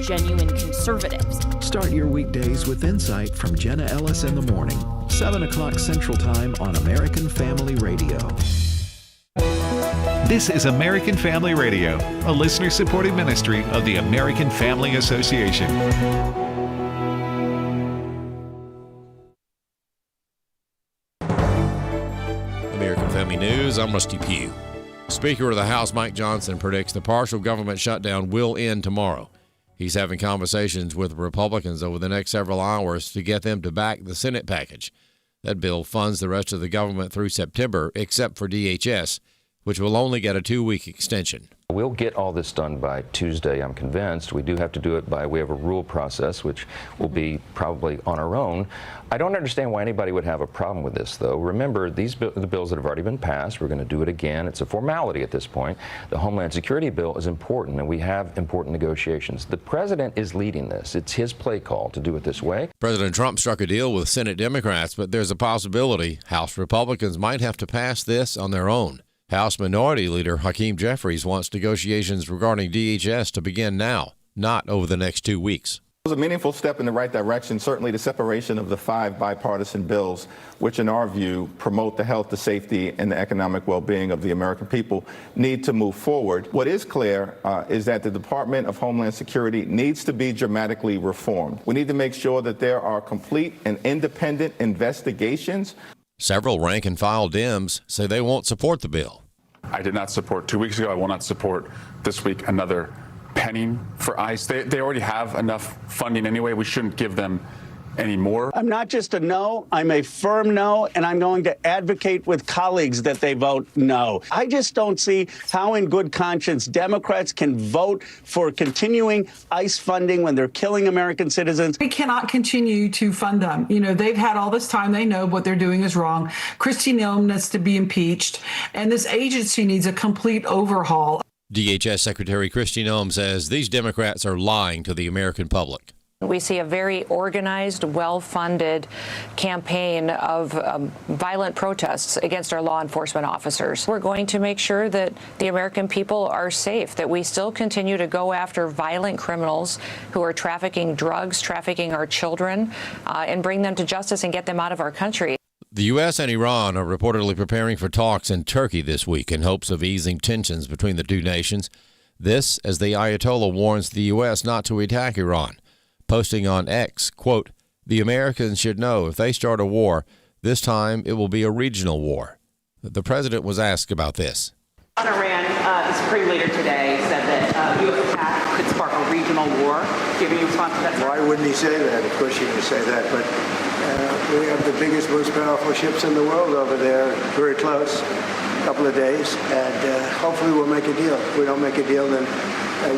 genuine conservatives. Start your weekdays with insight from Jenna Ellis in the morning, 7 o'clock Central Time on American Family Radio. This is American Family Radio, a listener-supported ministry of the American Family Association. American Family News, I'm Rusty Pugh. Speaker of the House Mike Johnson predicts the partial government shutdown will end tomorrow. He's having conversations with Republicans over the next several hours to get them to back the Senate package. That bill funds the rest of the government through September, except for DHS, which will only get a 2-week extension. We'll get all this done by Tuesday, I'm convinced. We do have to do it by way of a rule process, which will be probably on our own. I don't understand why anybody would have a problem with this, though. Remember, the bills that have already been passed, we're going to do it again. It's a formality at this point. The Homeland Security bill is important, and we have important negotiations. The president is leading this. It's his play call to do it this way. President Trump struck a deal with Senate Democrats, but there's a possibility House Republicans might have to pass this on their own. House Minority Leader Hakeem Jeffries wants negotiations regarding DHS to begin now, not over the next 2 weeks. It was a meaningful step in the right direction, certainly the separation of the 5 bipartisan bills, which in our view promote the health, the safety, and the economic well-being of the American people, need to move forward. What is clear is that the Department of Homeland Security needs to be dramatically reformed. We need to make sure that there are complete and independent investigations. Several rank-and-file Dems say they won't support the bill. I did not support 2 weeks ago. I will not support this week another penny for ICE. They already have enough funding anyway. We shouldn't give them any more. I'm not just a no, I'm a firm no, and I'm going to advocate with colleagues that they vote no. I just don't see how in good conscience Democrats can vote for continuing ICE funding when they're killing American citizens. We cannot continue to fund them. You know, they've had all this time. They know what they're doing is wrong. Kristi Noem needs to be impeached, and this agency needs a complete overhaul. DHS Secretary Kristi Noem says these Democrats are lying to the American public. We see a very organized, well-funded campaign of violent protests against our law enforcement officers. We're going to make sure that the American people are safe, that we still continue to go after violent criminals who are trafficking drugs, trafficking our children, and bring them to justice and get them out of our country. The U.S. and Iran are reportedly preparing for talks in Turkey this week in hopes of easing tensions between the two nations. This as the Ayatollah warns the U.S. not to attack Iran. Posting on X, quote, "The Americans should know if they start a war, this time it will be a regional war." The president was asked about this. On Iran, the Supreme Leader today said that U.S. attack could spark a regional war. Do you have any response to that? Why wouldn't he say that? Of course he would say that, but we have the biggest, most powerful ships in the world over there, very close, a couple of days, and hopefully we'll make a deal. If we don't make a deal, then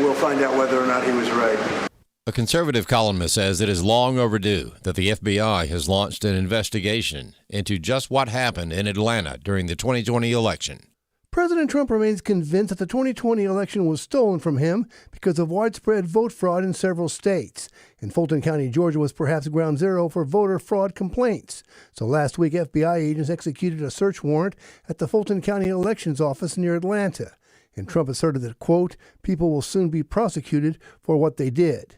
we'll find out whether or not he was right. A conservative columnist says it is long overdue that the FBI has launched an investigation into just what happened in Atlanta during the 2020 election. President Trump remains convinced that the 2020 election was stolen from him because of widespread vote fraud in several states. And Fulton County, Georgia was perhaps ground zero for voter fraud complaints. So last week, FBI agents executed a search warrant at the Fulton County Elections Office near Atlanta. And Trump asserted that, quote, people will soon be prosecuted for what they did.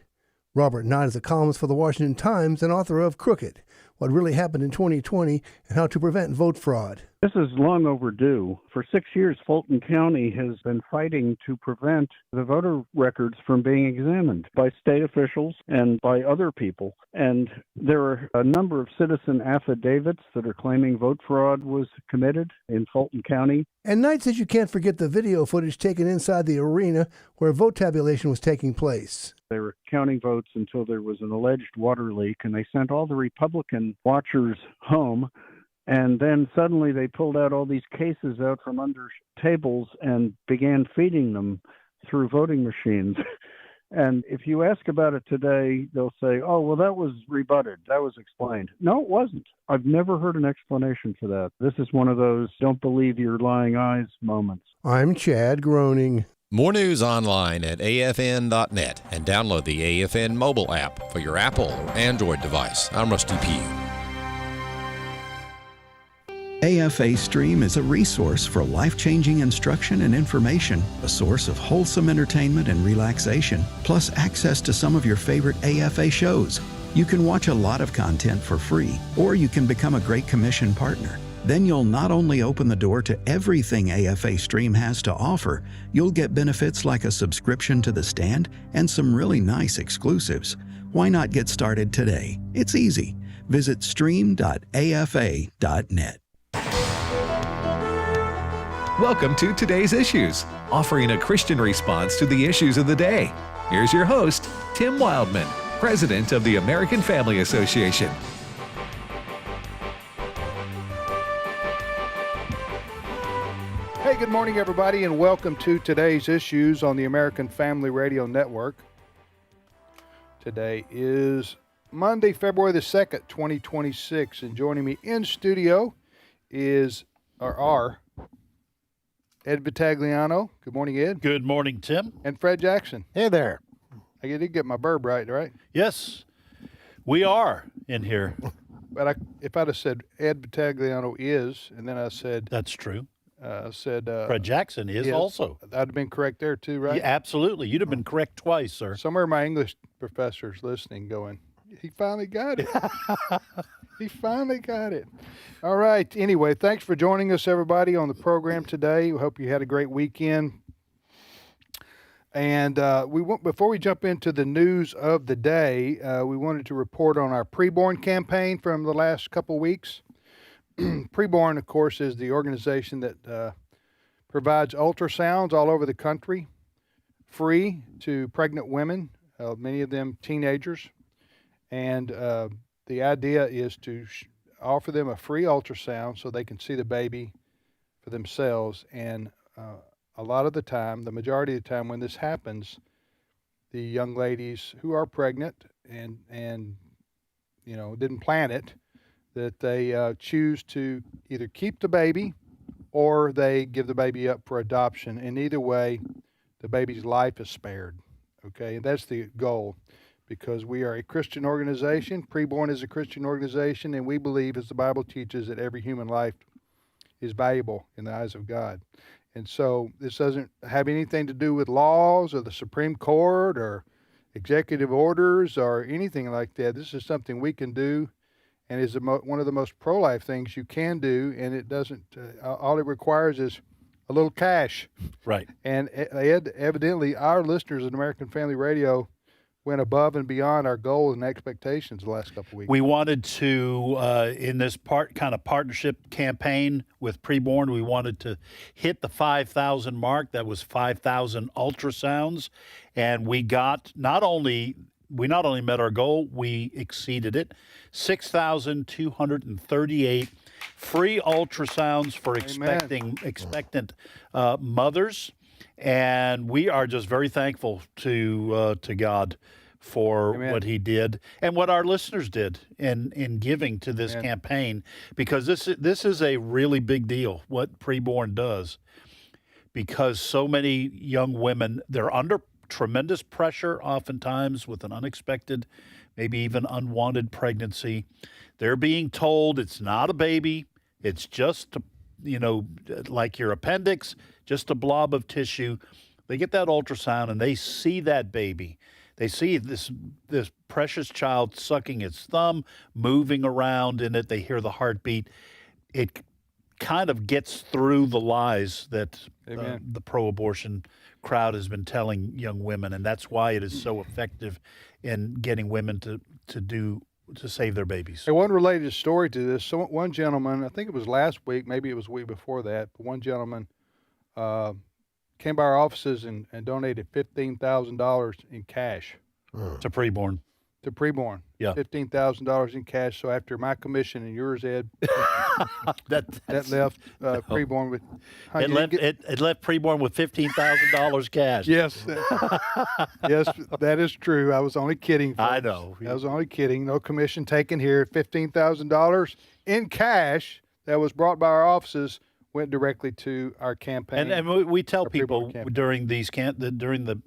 Robert Knott is a columnist for the Washington Times and author of Crooked, What Really Happened in 2020 and How to Prevent Vote Fraud. This is long overdue. For 6 years, Fulton County has been fighting to prevent the voter records from being examined by state officials and by other people. And there are a number of citizen affidavits that are claiming vote fraud was committed in Fulton County. And Knight says you can't forget the video footage taken inside the arena where vote tabulation was taking place. They were counting votes until there was an alleged water leak, and they sent all the Republican watchers home. And then suddenly they pulled out all these cases out from under tables and began feeding them through voting machines. And if you ask about it today, they'll say, oh, well, that was rebutted. That was explained. No, it wasn't. I've never heard an explanation for that. This is one of those don't believe your lying eyes moments. I'm Chad Groening. More news online at afn.net and download the AFN mobile app for your Apple or Android device. I'm Rusty Pugh. AFA Stream is a resource for life-changing instruction and information, a source of wholesome entertainment and relaxation, plus access to some of your favorite AFA shows. You can watch a lot of content for free, or you can become a Great Commission partner. Then you'll not only open the door to everything AFA Stream has to offer, you'll get benefits like a subscription to The Stand and some really nice exclusives. Why not get started today? It's easy. Visit stream.afa.net. Welcome to Today's Issues, offering a Christian response to the issues of the day. Here's your host, Tim Wildmon, President of the American Family Association. Hey, good morning, everybody, and welcome to Today's Issues on the American Family Radio Network. Today is Monday, February the 2nd, 2026, and joining me in studio are Ed Vitagliano. Good morning, Ed. Good morning, Tim. And Fred Jackson. Hey there. I did get my verb right? Yes, we are in here. But if I'd have said Ed Vitagliano is, and then I said... That's true. Fred Jackson is also. I'd have been correct there too, right? Yeah, absolutely. You'd have been correct twice, sir. Somewhere my English professor's listening going, he finally got it. He finally got it. All right. Anyway, thanks for joining us, everybody, on the program today. We hope you had a great weekend. And before we jump into the news of the day, we wanted to report on our preborn campaign from the last couple weeks. Preborn, of course, is the organization that provides ultrasounds all over the country, free to pregnant women, many of them teenagers. And the idea is to offer them a free ultrasound so they can see the baby for themselves. And a lot of the time, the majority of the time when this happens, the young ladies who are pregnant and didn't plan it, that they choose to either keep the baby or they give the baby up for adoption. And either way, the baby's life is spared. Okay, and that's the goal, because we are a Christian organization. Preborn is a Christian organization, and we believe, as the Bible teaches, that every human life is valuable in the eyes of God. And so this doesn't have anything to do with laws or the Supreme Court or executive orders or anything like that. This is something we can do, and is one of the most pro-life things you can do, and it doesn't, all it requires is a little cash. Right. And evidently our listeners at American Family Radio went above and beyond our goals and expectations the last couple of weeks. We wanted to, in this partnership campaign with Preborn, we wanted to hit the 5,000 mark. That was 5,000 ultrasounds, and we got not only met our goal, we exceeded it. 6,238 free ultrasounds for expectant mothers, and we are just very thankful to God for what He did and what our listeners did in giving to this campaign, because this is a really big deal what Preborn does, because so many young women, they're under tremendous pressure oftentimes with an unexpected, maybe even unwanted pregnancy. They're being told it's not a baby, it's just, like your appendix, just a blob of tissue. They get that ultrasound and they see that baby. They see this precious child sucking its thumb, moving around in it. They hear the heartbeat. It kind of gets through the lies that the pro-abortion crowd has been telling young women, and that's why it is so effective in getting women to save their babies. Hey, one related story to this. So one gentleman, I think it was last week, maybe it was a week before that, but one gentleman came by our offices and donated $15,000 in cash to Preborn. To Preborn. Yeah. $15,000 in cash. So after my commission and yours, Ed, that left Preborn with... It left Preborn with $15,000 cash. Yes. Yes, that is true. I was only kidding, folks. I know. I was only kidding. No commission taken here. $15,000 in cash that was brought by our offices went directly to our campaign. And we tell people during the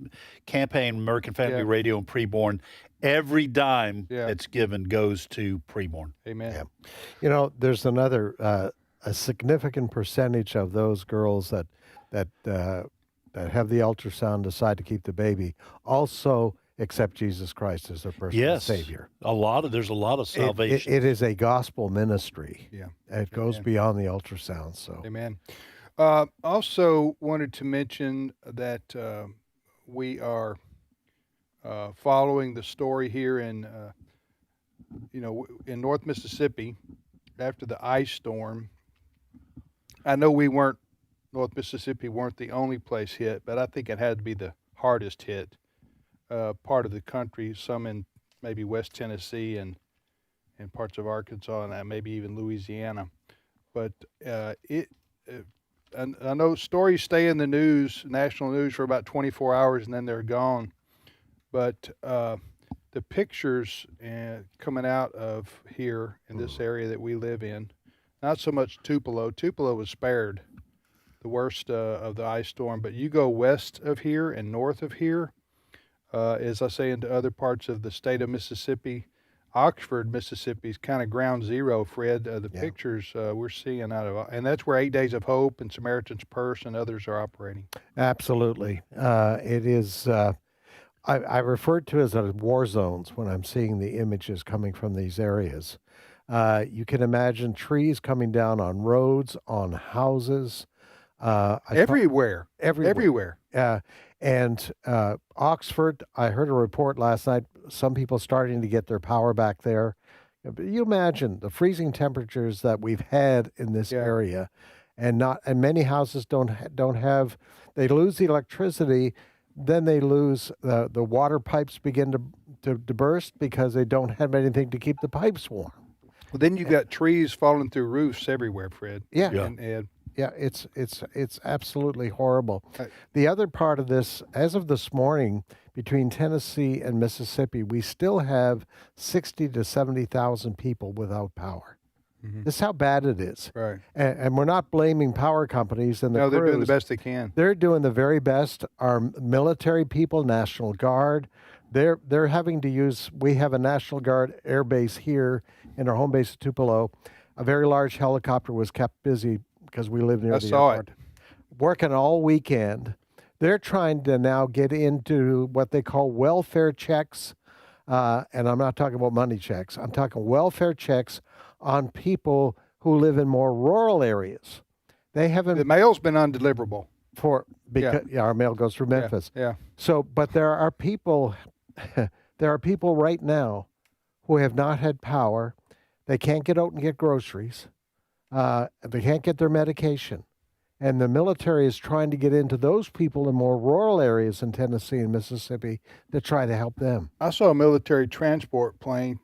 campaign, American Family Radio and Preborn, every dime that's given goes to Preborn. Amen. Yeah. There's another a significant percentage of those girls that have the ultrasound decide to keep the baby also accept Jesus Christ as their personal Savior. There's a lot of salvation. It is a gospel ministry. Yeah. It goes beyond the ultrasound. So. Amen. Also wanted to mention that we are following the story here in North Mississippi after the ice storm. I know North Mississippi weren't the only place hit, but I think it had to be the hardest hit part of the country, some in maybe West Tennessee and parts of Arkansas and maybe even Louisiana. But I know stories stay in the news, national news, for about 24 hours and then they're gone. But the pictures coming out of here in this area that we live in, not so much Tupelo. Tupelo was spared the worst of the ice storm, but you go west of here and north of here, as I say, into other parts of the state of Mississippi. Oxford, Mississippi is kind of ground zero, Fred. The pictures we're seeing out of, and that's where 8 Days of Hope and Samaritan's Purse and others are operating. Absolutely. It is, I refer to it as war zones when I'm seeing the images coming from these areas. You can imagine trees coming down on roads, on houses. Everywhere. And Oxford, I heard a report last night, some people starting to get their power back there. You imagine the freezing temperatures that we've had in this area, and many houses don't have, they lose the electricity, then they lose, the water pipes begin to burst because they don't have anything to keep the pipes warm. Well, then you got trees falling through roofs everywhere, Fred. Yeah. And yeah, it's absolutely horrible. The other part of this, as of this morning, between Tennessee and Mississippi, we still have 60 to 70,000 people without power. Mm-hmm. This is how bad it is. Right. And we're not blaming power companies and the crews. They're doing the best they can. They're doing the very best. Our military people, National Guard, they're having to use, we have a National Guard air base here in our home base at Tupelo. A very large helicopter was kept busy because we live near the airport. Working all weekend. They're trying to now get into what they call welfare checks, and I'm not talking about money checks. I'm talking welfare checks on people who live in more rural areas. They haven't. The mail's been undeliverable. Because our mail goes through Memphis. Yeah. So, but there are people right now who have not had power. They can't get out and get groceries. They can't get their medication. And the military is trying to get into those people in more rural areas in Tennessee and Mississippi to try to help them. I saw a military transport plane.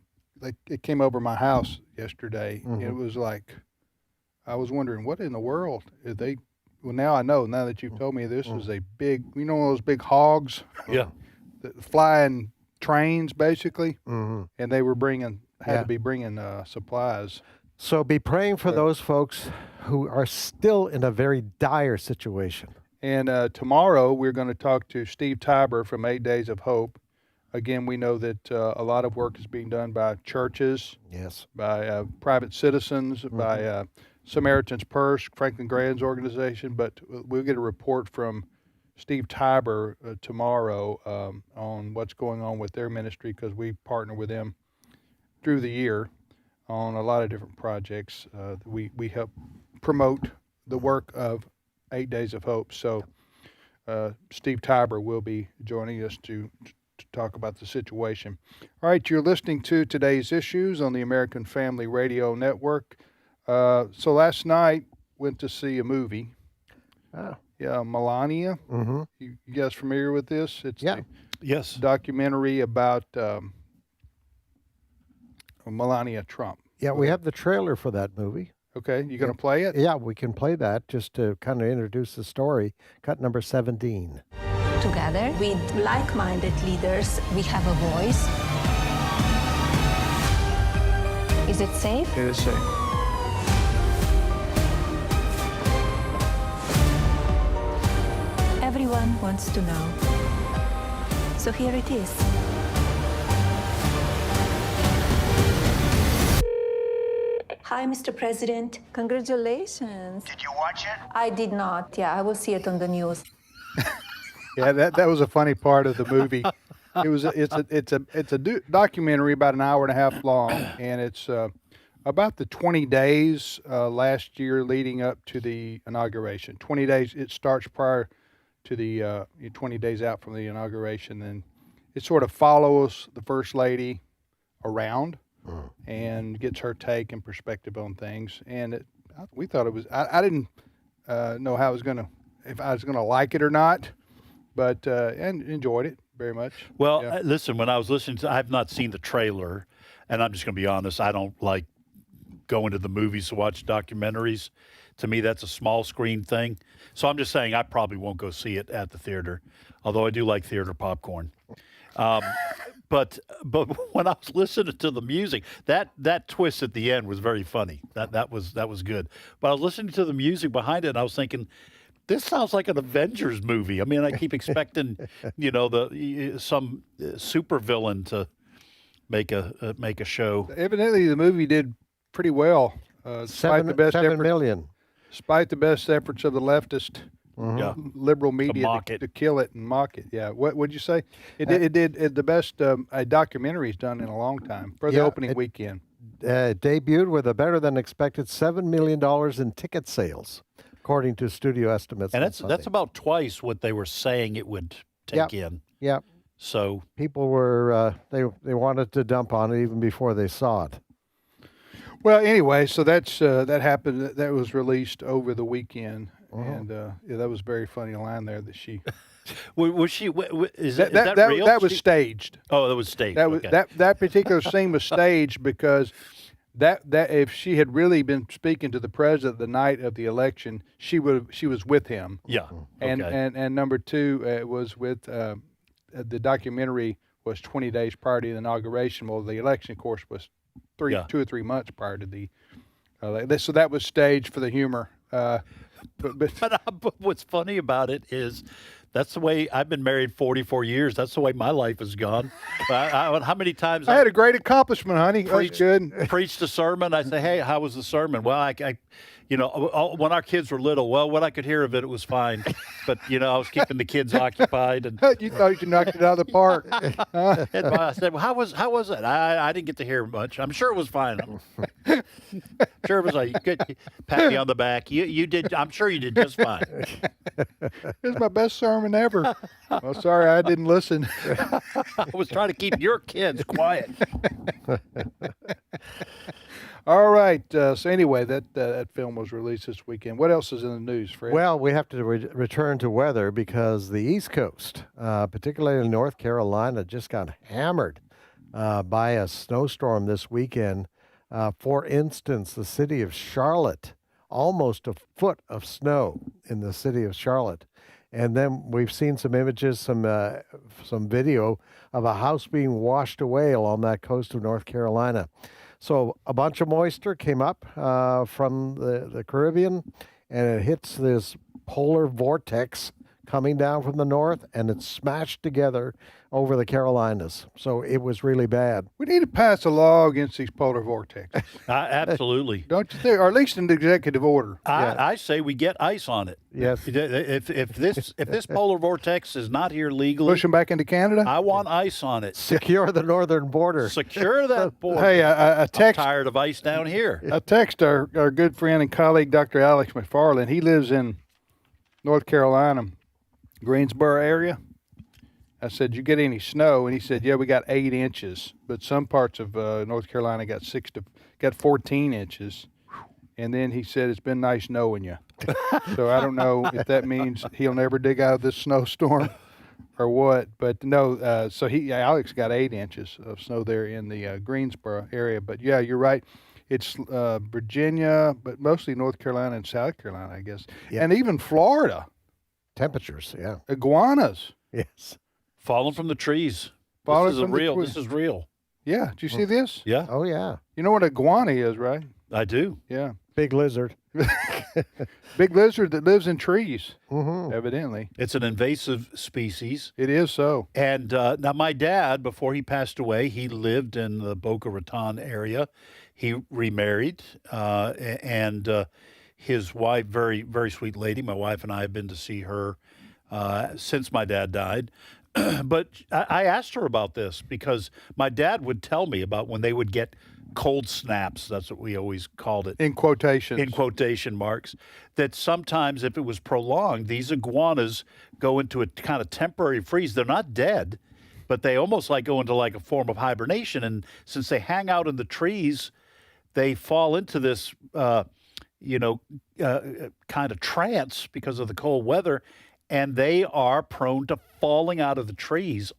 It came over my house yesterday. Mm-hmm. It was like, I was wondering, what in the world? Well, now I know, now that you've told me this was a big, those big hogs? Yeah. Flying trains, basically. Mm-hmm. And they were had to be bringing supplies. So be praying for those folks who are still in a very dire situation. And tomorrow we're going to talk to Steve Tiber from 8 Days of Hope. Again, we know that a lot of work is being done by churches, by private citizens, by Samaritan's Purse, Franklin Graham's organization. But we'll get a report from Steve Tiber tomorrow on what's going on with their ministry, because we partner with them through the year on a lot of different projects. We help promote the work of 8 Days of Hope. So Steve Tiber will be joining us to talk about the situation. All right, you're listening to Today's Issues on the American Family Radio Network. So last night, went to see a movie. Oh. Yeah, Melania. Mm-hmm. You guys familiar with this? It's yes, documentary about Melania Trump. Yeah, we have the trailer for that movie. Okay, you going to play it? Yeah, we can play that just to kind of introduce the story. Cut number 17. Together with like-minded leaders, we have a voice. Is it safe? It is safe. Everyone wants to know. So here it is. Hi, Mr. President. Congratulations. Did you watch it? I did not. Yeah, I will see it on the news. Yeah, that was a funny part of the movie. It's a documentary about an hour and a half long, and it's about the 20 days last year leading up to the inauguration. 20 days. It starts prior to the 20 days out from the inauguration, and it sort of follows the First Lady around and gets her take and perspective on things. And we thought it was. I didn't know how if I was gonna like it or not, but and enjoyed it very much. Well, Yeah. listen, when I was listening I have not seen the trailer, and I'm just going to be honest, I don't like going to the movies to watch documentaries. To me, that's a small screen thing. So I'm just saying I probably won't go see it at the theater, although I do like theater popcorn. But when I was listening to the music, that twist at the end was very funny. That was good. But I was listening to the music behind it, and I was thinking, this sounds like an Avengers movie. I mean, I keep expecting, some supervillain to make a show. Evidently, the movie did pretty well, despite the best 7 effort, million. despite the best efforts of the leftist liberal media to kill it and mock it. Yeah. What would you say? It did the best a documentary's done in a long time for the opening weekend. Debuted with a better than expected $7 million in ticket sales, according to studio estimates. And on that's Sunday. about twice what they were saying it would take in. Yeah. So people were they wanted to dump on it even before they saw it. Well, anyway, so that happened. That was released over the weekend, and that was a very funny line there that she. Was she? Is that real? That was staged. Oh, that was staged. That was okay. that particular scene was staged because that if she had really been speaking to the president the night of the election, she was with him. Yeah. And okay. and number two, it was with the documentary was 20 days prior to the inauguration. Well, the election, of course, was 2 or 3 months prior to the. So that was staged for the humor. But what's funny about it is that's the way I've been married 44 years. That's the way my life has gone. How many times I had a great accomplishment, honey. That's good. Preached a sermon. I say, hey, how was the sermon? Well, I when our kids were little, when I could hear of it, it was fine. But, I was keeping the kids occupied. And you thought you knocked it out of the park. And I said, well, how was it? I didn't get to hear much. I'm sure it was fine. Sure it was like, you could pat me on the back. You did. I'm sure you did just fine. It's my best sermon ever. Well, sorry, I didn't listen. I was trying to keep your kids quiet. All right. So anyway, that film was released this weekend. What else is in the news, Fred? Well, we have to return to weather because the East Coast, particularly North Carolina, just got hammered by a snowstorm this weekend. For instance, the city of Charlotte, almost a foot of snow in the city of Charlotte. And then we've seen some images, some video of a house being washed away along that coast of North Carolina. So a bunch of moisture came up from the Caribbean, and it hits this polar vortex coming down from the north, and it smashed together over the Carolinas. So it was really bad. We need to pass a law against these polar vortexes. Absolutely. Don't you think? Or at least an executive order. I say we get ice on it. Yes. If this polar vortex is not here legally, push them back into Canada. I want ice on it. Secure the northern border. Secure that border. Hey, a text. I'm tired of ice down here. A text our good friend and colleague, Dr. Alex McFarland. He lives in North Carolina, Greensboro area. I said, "You get any snow?" And he said, "Yeah, we got 8 inches, but some parts of North Carolina got 14 inches." And then he said, "It's been nice knowing you." So I don't know if that means he'll never dig out of this snowstorm or what. But no, so Alex got 8 inches of snow there in the Greensboro area. But yeah, you're right. It's Virginia, but mostly North Carolina and South Carolina, I guess, and even Florida. Temperatures, yeah. Iguanas. Yes. Falling from the trees. Falling This is real. Yeah. Did you see this? Yeah. Oh, yeah. You know what iguana is, right? I do. Yeah. Big lizard. Big lizard that lives in trees, evidently. It's an invasive species. It is so. And now my dad, before he passed away, he lived in the Boca Raton area. He remarried, and his wife, very, very sweet lady. My wife and I have been to see her since my dad died. But I asked her about this because my dad would tell me about when they would get cold snaps. That's what we always called it. In quotations. In quotation marks. That sometimes if it was prolonged, these iguanas go into a kind of temporary freeze. They're not dead, but they almost like go into like a form of hibernation. And since they hang out in the trees, they fall into this, kind of trance because of the cold weather. And they are prone to falling out of the trees.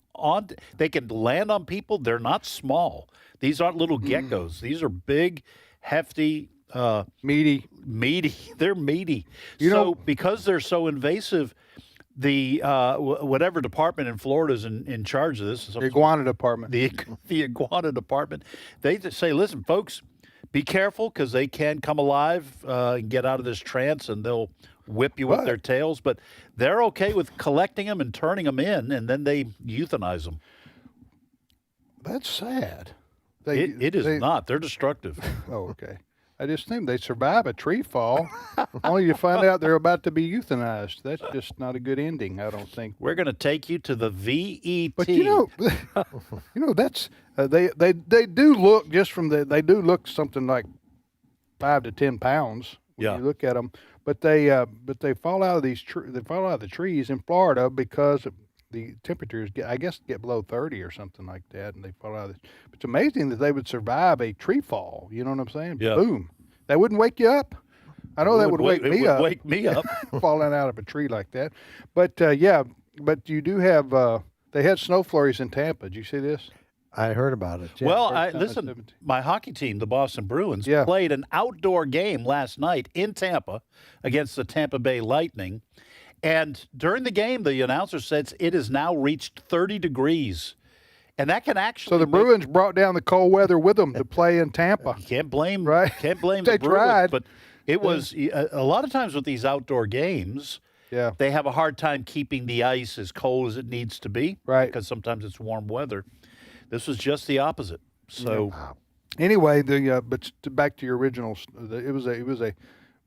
They can land on people. They're not small. These aren't little geckos. These are big, hefty, meaty. They're meaty. Because they're so invasive, the whatever department in Florida is in charge of this, the iguana department. The iguana department, they just say, listen, folks, be careful because they can come alive and get out of this trance, and they'll whip you with their tails. But they're okay with collecting them and turning them in, and then they euthanize them. That's sad. It is not. They're destructive. Oh, okay. I just think they survive a tree fall, only to find out they're about to be euthanized. That's just not a good ending, I don't think. We're going to take you to the VET. But that's they do look they do look something like 5 to 10 pounds when you look at them. But they fall out of the trees in Florida because the temperatures get below 30 or something like that, and they fall out of this. It's amazing that they would survive a tree fall. You know what I'm saying? Yeah. Boom. That wouldn't wake you up. I know that would wake me up. Wake me up. Falling out of a tree like that. But but you do have they had snow flurries in Tampa. Did you see this? I heard about it. Yeah. Well, listen, my hockey team, the Boston Bruins, played an outdoor game last night in Tampa against the Tampa Bay Lightning. And during the game, the announcer says it has now reached 30 degrees. And that can actually... So the Bruins brought down the cold weather with them to play in Tampa. You can't blame, right? Can't blame they the Bruins. Tried. But it was... A lot of times with these outdoor games, they have a hard time keeping the ice as cold as it needs to be. Right. Because sometimes it's warm weather. This was just the opposite. So... Anyway, but back to your original... It was a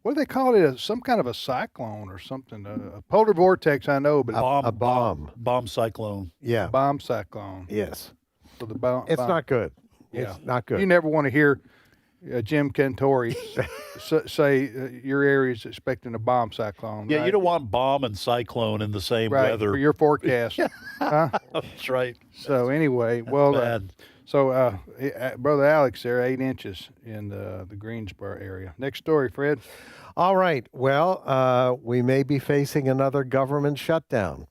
what do they call it? Some kind of a cyclone or something. A polar vortex, I know, but a bomb. Bomb cyclone. Yeah. Bomb cyclone. Yes. So the bomb. It's not good. Yeah. It's not good. You never want to hear Jim Cantori say your area is expecting a bomb cyclone. Yeah, right? you don't want bomb and cyclone in the same weather. For your forecast. Huh? That's right. So anyway, Brother Alex there, 8 inches in the Greensboro area. Next story, Fred. All right. Well, we may be facing another government shutdown.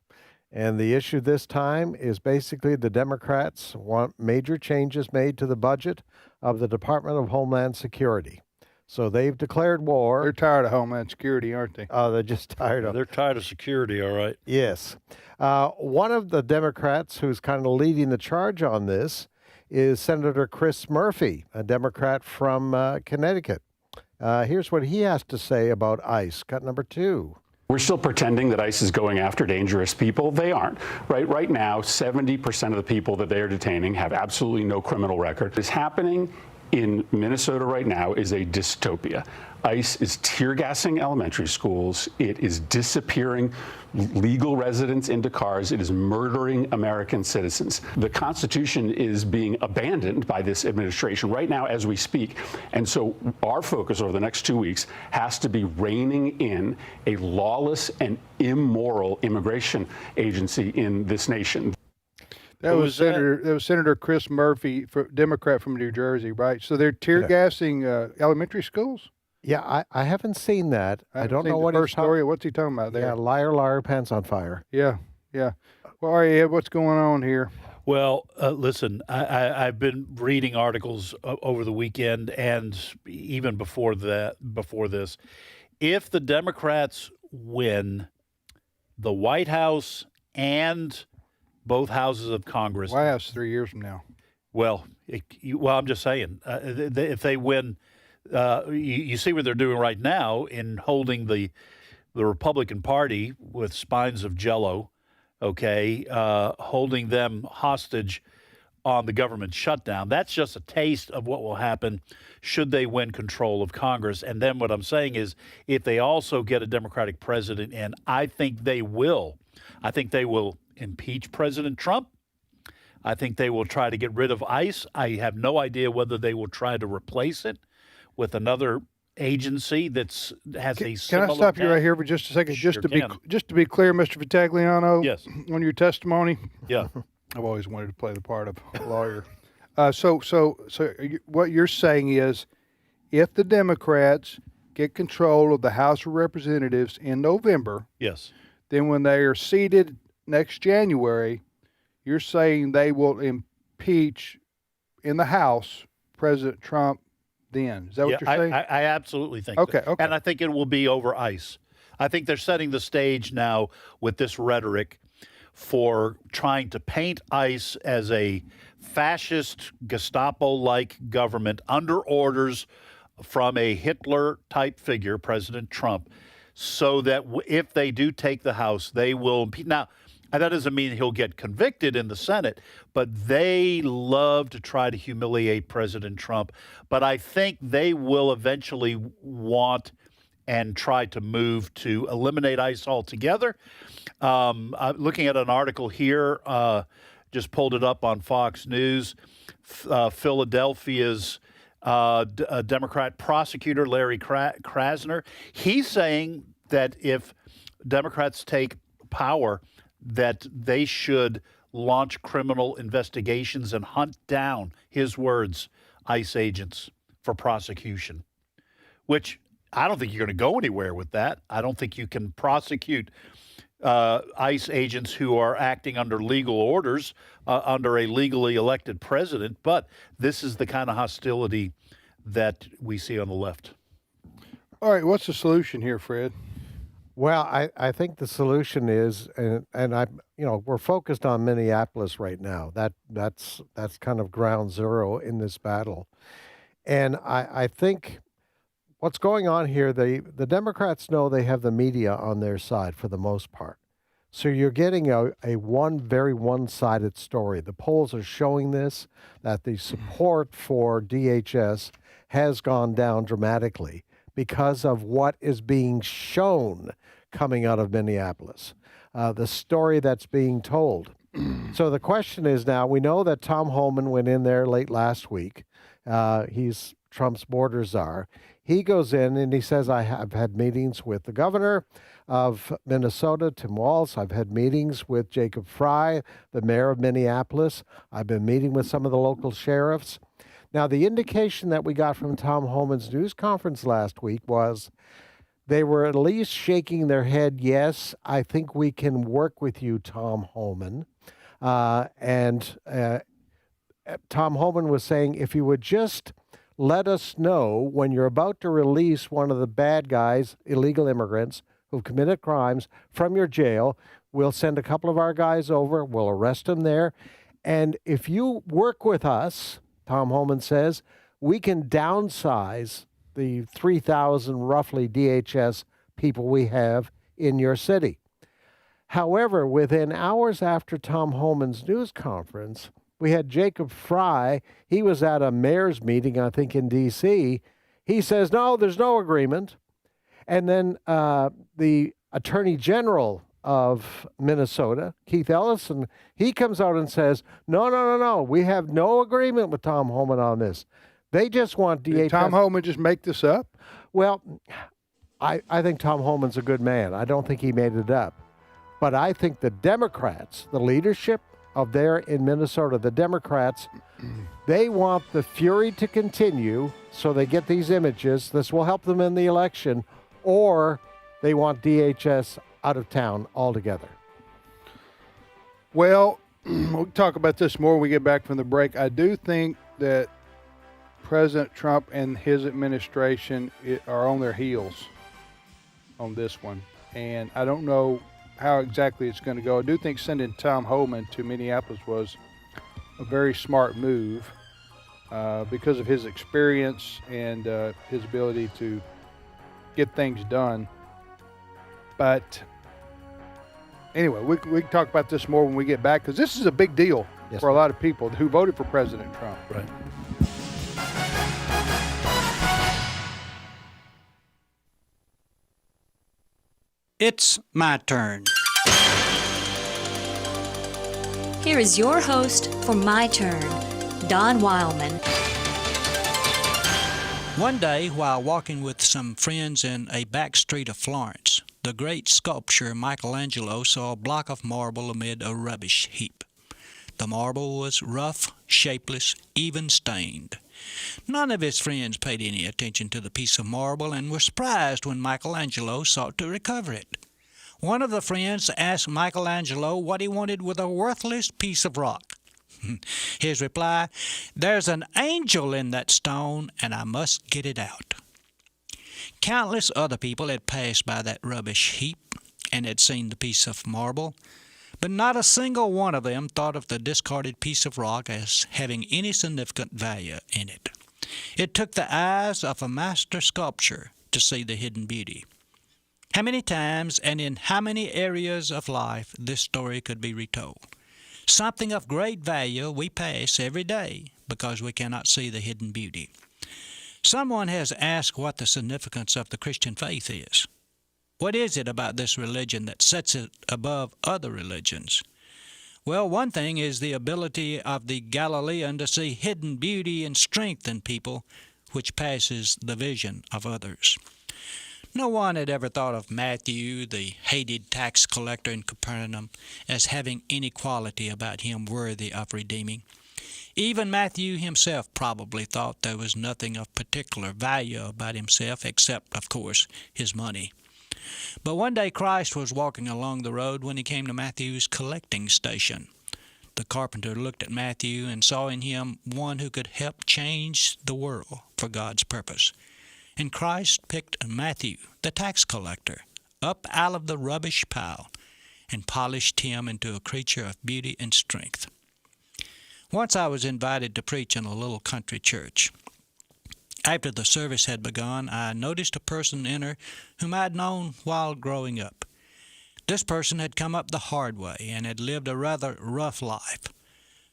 And the issue this time is basically the Democrats want major changes made to the budget of the Department of Homeland Security. So they've declared war. They're tired of Homeland Security, aren't they? Oh, they're just tired of it. They're tired of security, all right. Yes. One of the Democrats who's kind of leading the charge on this is Senator Chris Murphy, a Democrat from Connecticut. Here's what he has to say about ICE. Cut number 2. We're still pretending that ICE is going after dangerous people. They aren't. Right now, 70% of the people that they are detaining have absolutely no criminal record. What is happening in Minnesota right now is a dystopia. ICE is tear gassing elementary schools. It is disappearing legal residents into cars. It is murdering American citizens. The Constitution is being abandoned by this administration right now as we speak. And so our focus over the next 2 weeks has to be reining in a lawless and immoral immigration agency in this nation. That was Senator Chris Murphy, Democrat from New Jersey, right? So they're tear gassing elementary schools? Yeah, I haven't seen that. I don't know what first story. What's he talking about there? Yeah, liar, liar, pants on fire. Yeah. Well, Ed, what's going on here? Well, listen, I've been reading articles over the weekend and even before this. If the Democrats win the White House and both houses of Congress. White House 3 years from now. Well, I'm just saying, if they win you see what they're doing right now in holding the Republican Party with spines of jello, okay, holding them hostage on the government shutdown. That's just a taste of what will happen should they win control of Congress. And then what I'm saying is, if they also get a Democratic president in, I think they will impeach President Trump. I think they will try to get rid of ICE. I have no idea whether they will try to replace it with another agency has a similar. Can I stop you right here for just a second? Just to be clear, Mr. Vitagliano, yes, on your testimony. Yeah. I've always wanted to play the part of a lawyer. So what you're saying is, if the Democrats get control of the House of Representatives in November, yes, then when they are seated next January, you're saying they will impeach in the House President Trump then. Is that what you're saying? I absolutely think Okay, that. okay. And I think it will be over ICE. I think they're setting the stage now with this rhetoric for trying to paint ICE as a fascist, Gestapo-like government under orders from a Hitler-type figure, President Trump, so that if they do take the House, they will impeach. Now, that doesn't mean he'll get convicted in the Senate, but they love to try to humiliate President Trump. But I think they will eventually want and try to move to eliminate ICE altogether. Looking at an article here, just pulled it up on Fox News. Philadelphia's Democrat prosecutor, Larry Krasner, he's saying that if Democrats take power, that they should launch criminal investigations and hunt down, his words, ICE agents for prosecution, which I don't think you're going to go anywhere with that. I don't think you can prosecute ICE agents who are acting under legal orders under a legally elected president. But this is the kind of hostility that we see on the left. All right, what's the solution here, Fred? Well, I think the solution is, and we're focused on Minneapolis right now. That's kind of ground zero in this battle, and I think what's going on here, the Democrats know they have the media on their side for the most part. So you're getting a very one-sided story. The polls are showing this, that the support for DHS has gone down dramatically because of what is being shown coming out of Minneapolis, the story that's being told. So the question is now, we know that Tom Homan went in there late last week. He's Trump's border czar. He goes in and he says, I have had meetings with the governor of Minnesota, Tim Walz. I've had meetings with Jacob Fry, the mayor of Minneapolis. I've been meeting with some of the local sheriffs. Now, the indication that we got from Tom Homan's news conference last week was they were at least shaking their head, yes, I think we can work with you, Tom Homan. And Tom Homan was saying, if you would just let us know when you're about to release one of the bad guys, illegal immigrants who've committed crimes from your jail, we'll send a couple of our guys over, we'll arrest them there. And if you work with us, Tom Homan says, we can downsize the 3,000 roughly DHS people we have in your city. However, within hours after Tom Homan's news conference, we had Jacob Fry. He was at a mayor's meeting, I think, in D.C. He says, no, there's no agreement. And then the Attorney General of Minnesota, Keith Ellison, he comes out and says, no, we have no agreement with Tom Homan on this. They just want DHS. Did Tom Homan just make this up? Well, I think Tom Homan's a good man. I don't think he made it up. But I think the Democrats, the leadership of there in Minnesota, the Democrats, they want the fury to continue so they get these images. This will help them in the election, or they want DHS out of town altogether. Well, we'll talk about this more when we get back from the break. I do think that President Trump and his administration are on their heels on this one. And I don't know how exactly it's going to go. I do think sending Tom Homan to Minneapolis was a very smart move. because of his experience and his ability to get things done. But anyway, we can talk about this more when we get back, because this is a big deal for a lot of people who voted for President Trump. Right. It's my turn. Here is your host for My Turn, Don Wildmon. One day, while walking with some friends in a back street of Florence, the great sculptor Michelangelo saw a block of marble amid a rubbish heap. The marble was rough, shapeless, even stained. None of his friends paid any attention to the piece of marble and were surprised when Michelangelo sought to recover it. One of the friends asked Michelangelo what he wanted with a worthless piece of rock. His reply, "There's an angel in that stone, and I must get it out." Countless other people had passed by that rubbish heap and had seen the piece of marble, but not a single one of them thought of the discarded piece of rock as having any significant value in it. It took the eyes of a master sculptor to see the hidden beauty. How many times and in how many areas of life this story could be retold? Something of great value we pass every day because we cannot see the hidden beauty. Someone has asked what the significance of the Christian faith is. What is it about this religion that sets it above other religions? Well, one thing is the ability of the Galilean to see hidden beauty and strength in people, which passes the vision of others. No one had ever thought of Matthew, the hated tax collector in Capernaum, as having any quality about him worthy of redeeming. Even Matthew himself probably thought there was nothing of particular value about himself except, of course, his money. But one day Christ was walking along the road when he came to Matthew's collecting station. The carpenter looked at Matthew and saw in him one who could help change the world for God's purpose. And Christ picked Matthew, the tax collector, up out of the rubbish pile and polished him into a creature of beauty and strength. Once I was invited to preach in a little country church. After the service had begun, I noticed a person enter whom I had known while growing up. This person had come up the hard way and had lived a rather rough life.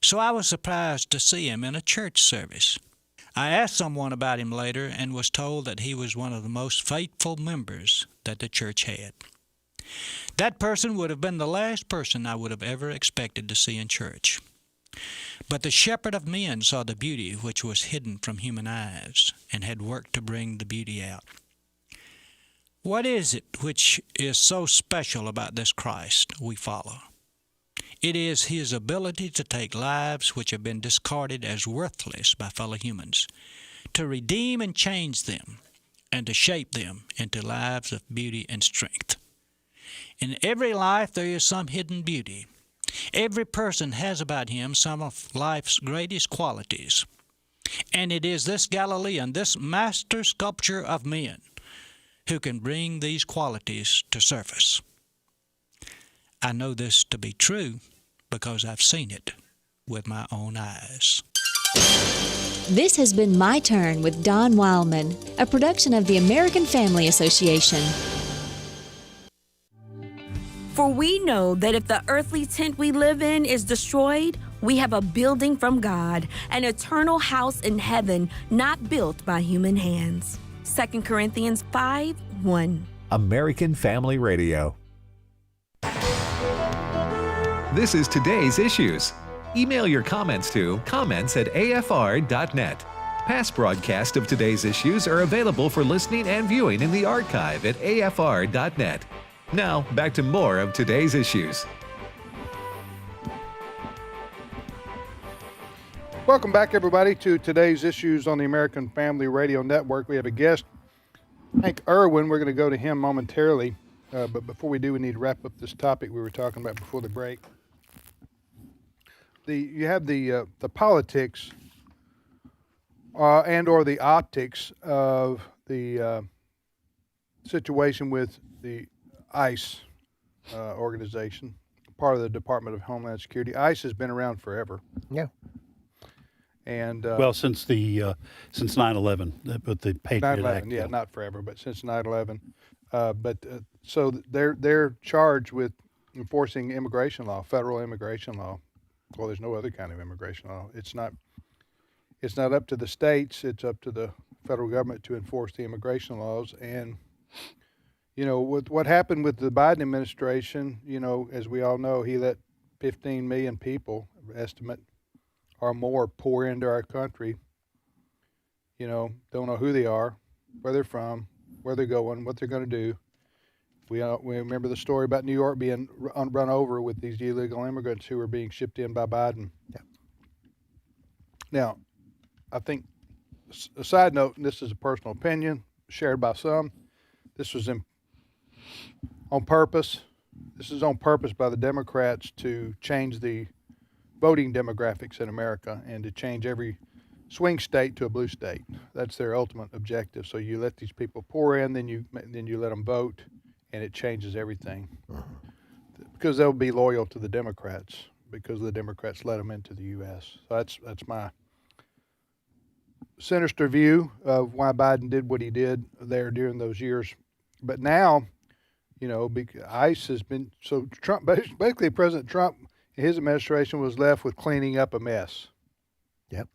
So I was surprised to see him in a church service. I asked someone about him later and was told that he was one of the most faithful members that the church had. That person would have been the last person I would have ever expected to see in church. But the shepherd of men saw the beauty which was hidden from human eyes and had worked to bring the beauty out. What is it which is so special about this Christ we follow? It is his ability to take lives which have been discarded as worthless by fellow humans, to redeem and change them, and to shape them into lives of beauty and strength. In every life there is some hidden beauty. Every person has about him some of life's greatest qualities. And it is this Galilean, this master sculptor of men, who can bring these qualities to surface. I know this to be true because I've seen it with my own eyes. This has been My Turn with Don Wildmon, a production of the American Family Association. For we know that if the earthly tent we live in is destroyed, we have a building from God, an eternal house in heaven, not built by human hands. 2 Corinthians 5:1. American Family Radio. This is Today's Issues. Email your comments to comments@afr.net. Past broadcasts of Today's Issues are available for listening and viewing in the archive at afr.net. Now, back to more of Today's Issues. Welcome back, everybody, to Today's Issues on the American Family Radio Network. We have a guest, Hank Erwin. We're going to go to him momentarily. But before we do, we need to wrap up this topic we were talking about before the break. You have the politics and or the optics of the situation with the ICE organization, part of the Department of Homeland Security. ICE has been around forever. Yeah. And well, since 9/11, but the Patriot 9/11, Act. yeah, not forever, but since 9/11. So they're charged with enforcing immigration law, federal immigration law. Well, there's no other kind of immigration law. It's not up to the states. It's up to the federal government to enforce the immigration laws. And with what happened with the Biden administration, as we all know, he let 15 million people, estimate, or more, pour into our country. Don't know who they are, where they're from, where they're going, what they're going to do. We remember the story about New York being run over with these illegal immigrants who were being shipped in by Biden. Yeah. Now, I think, a side note, and this is a personal opinion shared by some, this was on purpose. This is on purpose by the Democrats to change the voting demographics in America and to change every swing state to a blue state. That's their ultimate objective. So you let these people pour in, then you let them vote, and it changes everything. Because they'll be loyal to the Democrats because the Democrats let them into the U.S. So that's my sinister view of why Biden did what he did there during those years. But now, ICE has been, so Trump, basically President Trump and his administration was left with cleaning up a mess. Yep.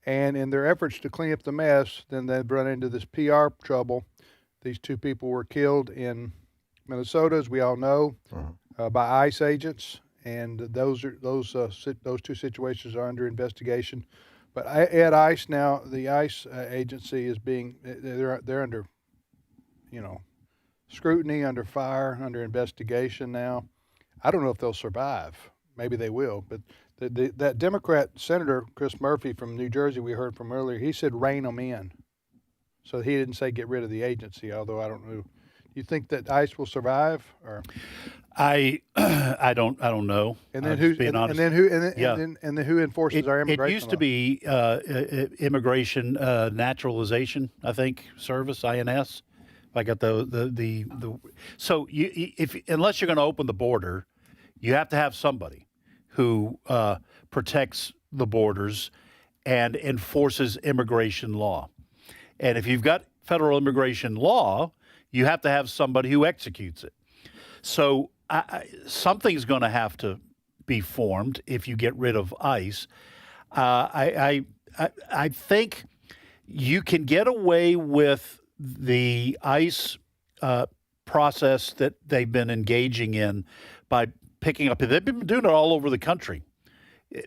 And in their efforts to clean up the mess, then they've run into this PR trouble. These two people were killed in Minnesota, as we all know, by ICE agents, and those two situations are under investigation. But at ICE now, the ICE agency is they're under, scrutiny, under fire, under investigation now. I don't know if they'll survive. Maybe they will, but that Democrat Senator Chris Murphy from New Jersey we heard from earlier, he said rein them in. So he didn't say get rid of the agency, although I don't know. You think that ICE will survive, or? I don't know. And then who enforces our immigration? It used to be Immigration Naturalization, I think, Service, INS. I got the so unless you're going to open the border, you have to have somebody who protects the borders and enforces immigration law. And if you've got federal immigration law, you have to have somebody who executes it. So something's going to have to be formed if you get rid of ICE. I think you can get away with the ICE process that they've been engaging in by picking up. They've been doing it all over the country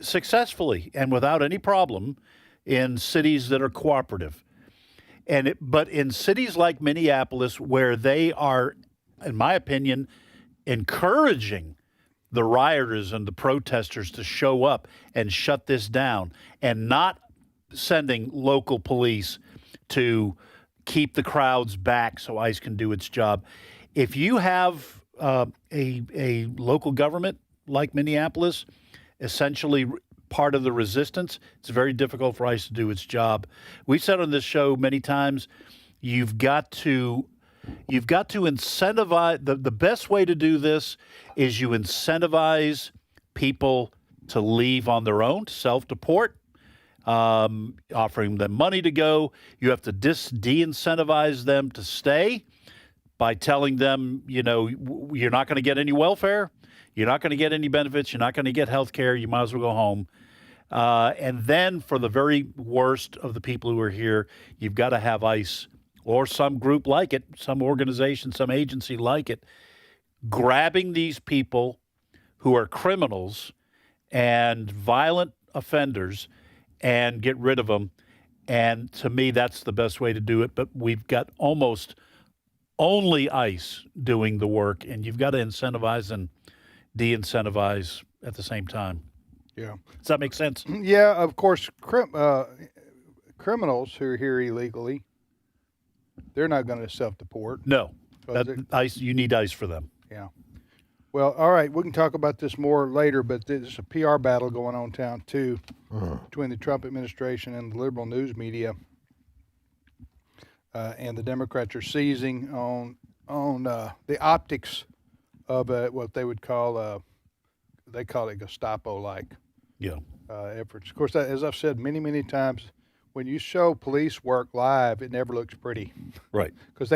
successfully and without any problem in cities that are cooperative. But in cities like Minneapolis, where they are, in my opinion, encouraging the rioters and the protesters to show up and shut this down and not sending local police to keep the crowds back so ICE can do its job. If you have a local government like Minneapolis, essentially part of the resistance, it's very difficult for ICE to do its job. We've said on this show many times, you've got to incentivize. The best way to do this is you incentivize people to leave on their own, to self-deport, offering them money to go. You have to de-incentivize them to stay by telling them, you're not going to get any welfare, you're not going to get any benefits, you're not going to get health care, you might as well go home. And then for the very worst of the people who are here, you've got to have ICE or some group like it, some organization, some agency like it, grabbing these people who are criminals and violent offenders and get rid of them. And to me, that's the best way to do it. But we've got almost only ICE doing the work, and you've got to incentivize and de-incentivize at the same time. Yeah. Does that make sense? Yeah, of course, criminals who are here illegally, they're not going to self-deport. No. ICE, you need ICE for them. Yeah. Well, all right, we can talk about this more later, but there's a PR battle going on in town, too, between the Trump administration and the liberal news media. And the Democrats are seizing on the optics of what they would call, they call it Gestapo-like. Yeah. efforts. Of course, as I've said many, many times, when you show police work live, it never looks pretty. Right. Because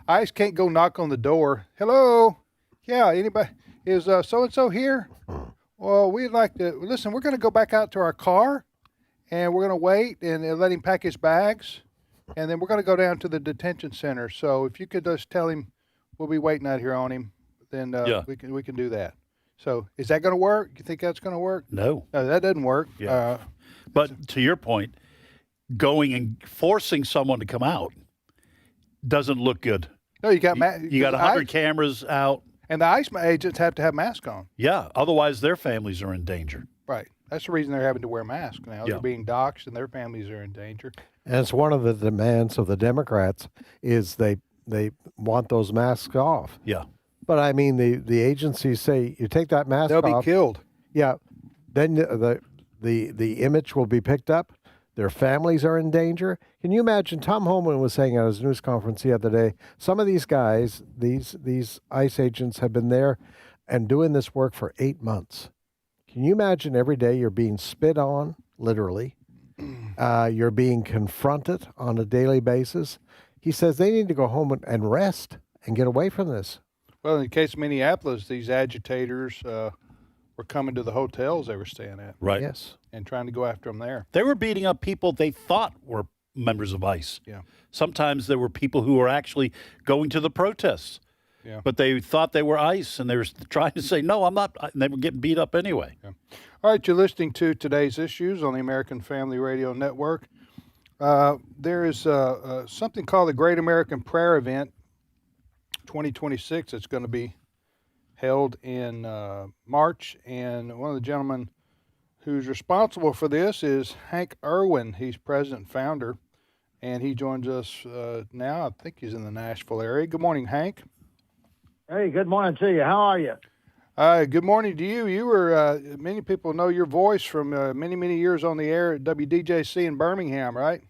ICE can't go knock on the door. Hello? Yeah, anybody? Is so-and-so here? Well, we'd like to, listen, we're going to go back out to our car, and we're going to wait and let him pack his bags, and then we're going to go down to the detention center. So if you could just tell him we'll be waiting out here on him, then we can do that. So is that going to work? You think that's going to work? No, that doesn't work. Yeah. But to your point, going and forcing someone to come out doesn't look good. No, you got 100 cameras out, and the ICE agents have to have masks on. Yeah, otherwise their families are in danger. Right. That's the reason they're having to wear masks now. Yeah. They're being doxxed, and their families are in danger. And it's one of the demands of the Democrats is they want those masks off. Yeah. But I mean, the agencies say you take that mask off, they'll be killed. Yeah. Then the image will be picked up. Their families are in danger. Can you imagine? Tom Homan was saying at his news conference the other day, some of these guys, these ICE agents have been there and doing this work for 8 months. Can you imagine every day you're being spit on, literally? You're being confronted on a daily basis. He says they need to go home and rest and get away from this. Well, in the case of Minneapolis, these agitators were coming to the hotels they were staying at. Right. Yes. And trying to go after them there. They were beating up people they thought were members of ICE. Yeah. Sometimes there were people who were actually going to the protests. Yeah. But they thought they were ICE, and they were trying to say, no, I'm not. And they were getting beat up anyway. Yeah. All right, you're listening to Today's Issues on the American Family Radio Network. There is something called the Great American Prayer Event 2026. It's going to be held in March, and one of the gentlemen who's responsible for this is Hank Erwin. He's president and founder, and he joins us now. I think he's in the Nashville area. Good morning, Hank. Hey, good morning to you. How are you? Good morning to you. You were, many people know your voice from many, many years on the air at WDJC in Birmingham, right?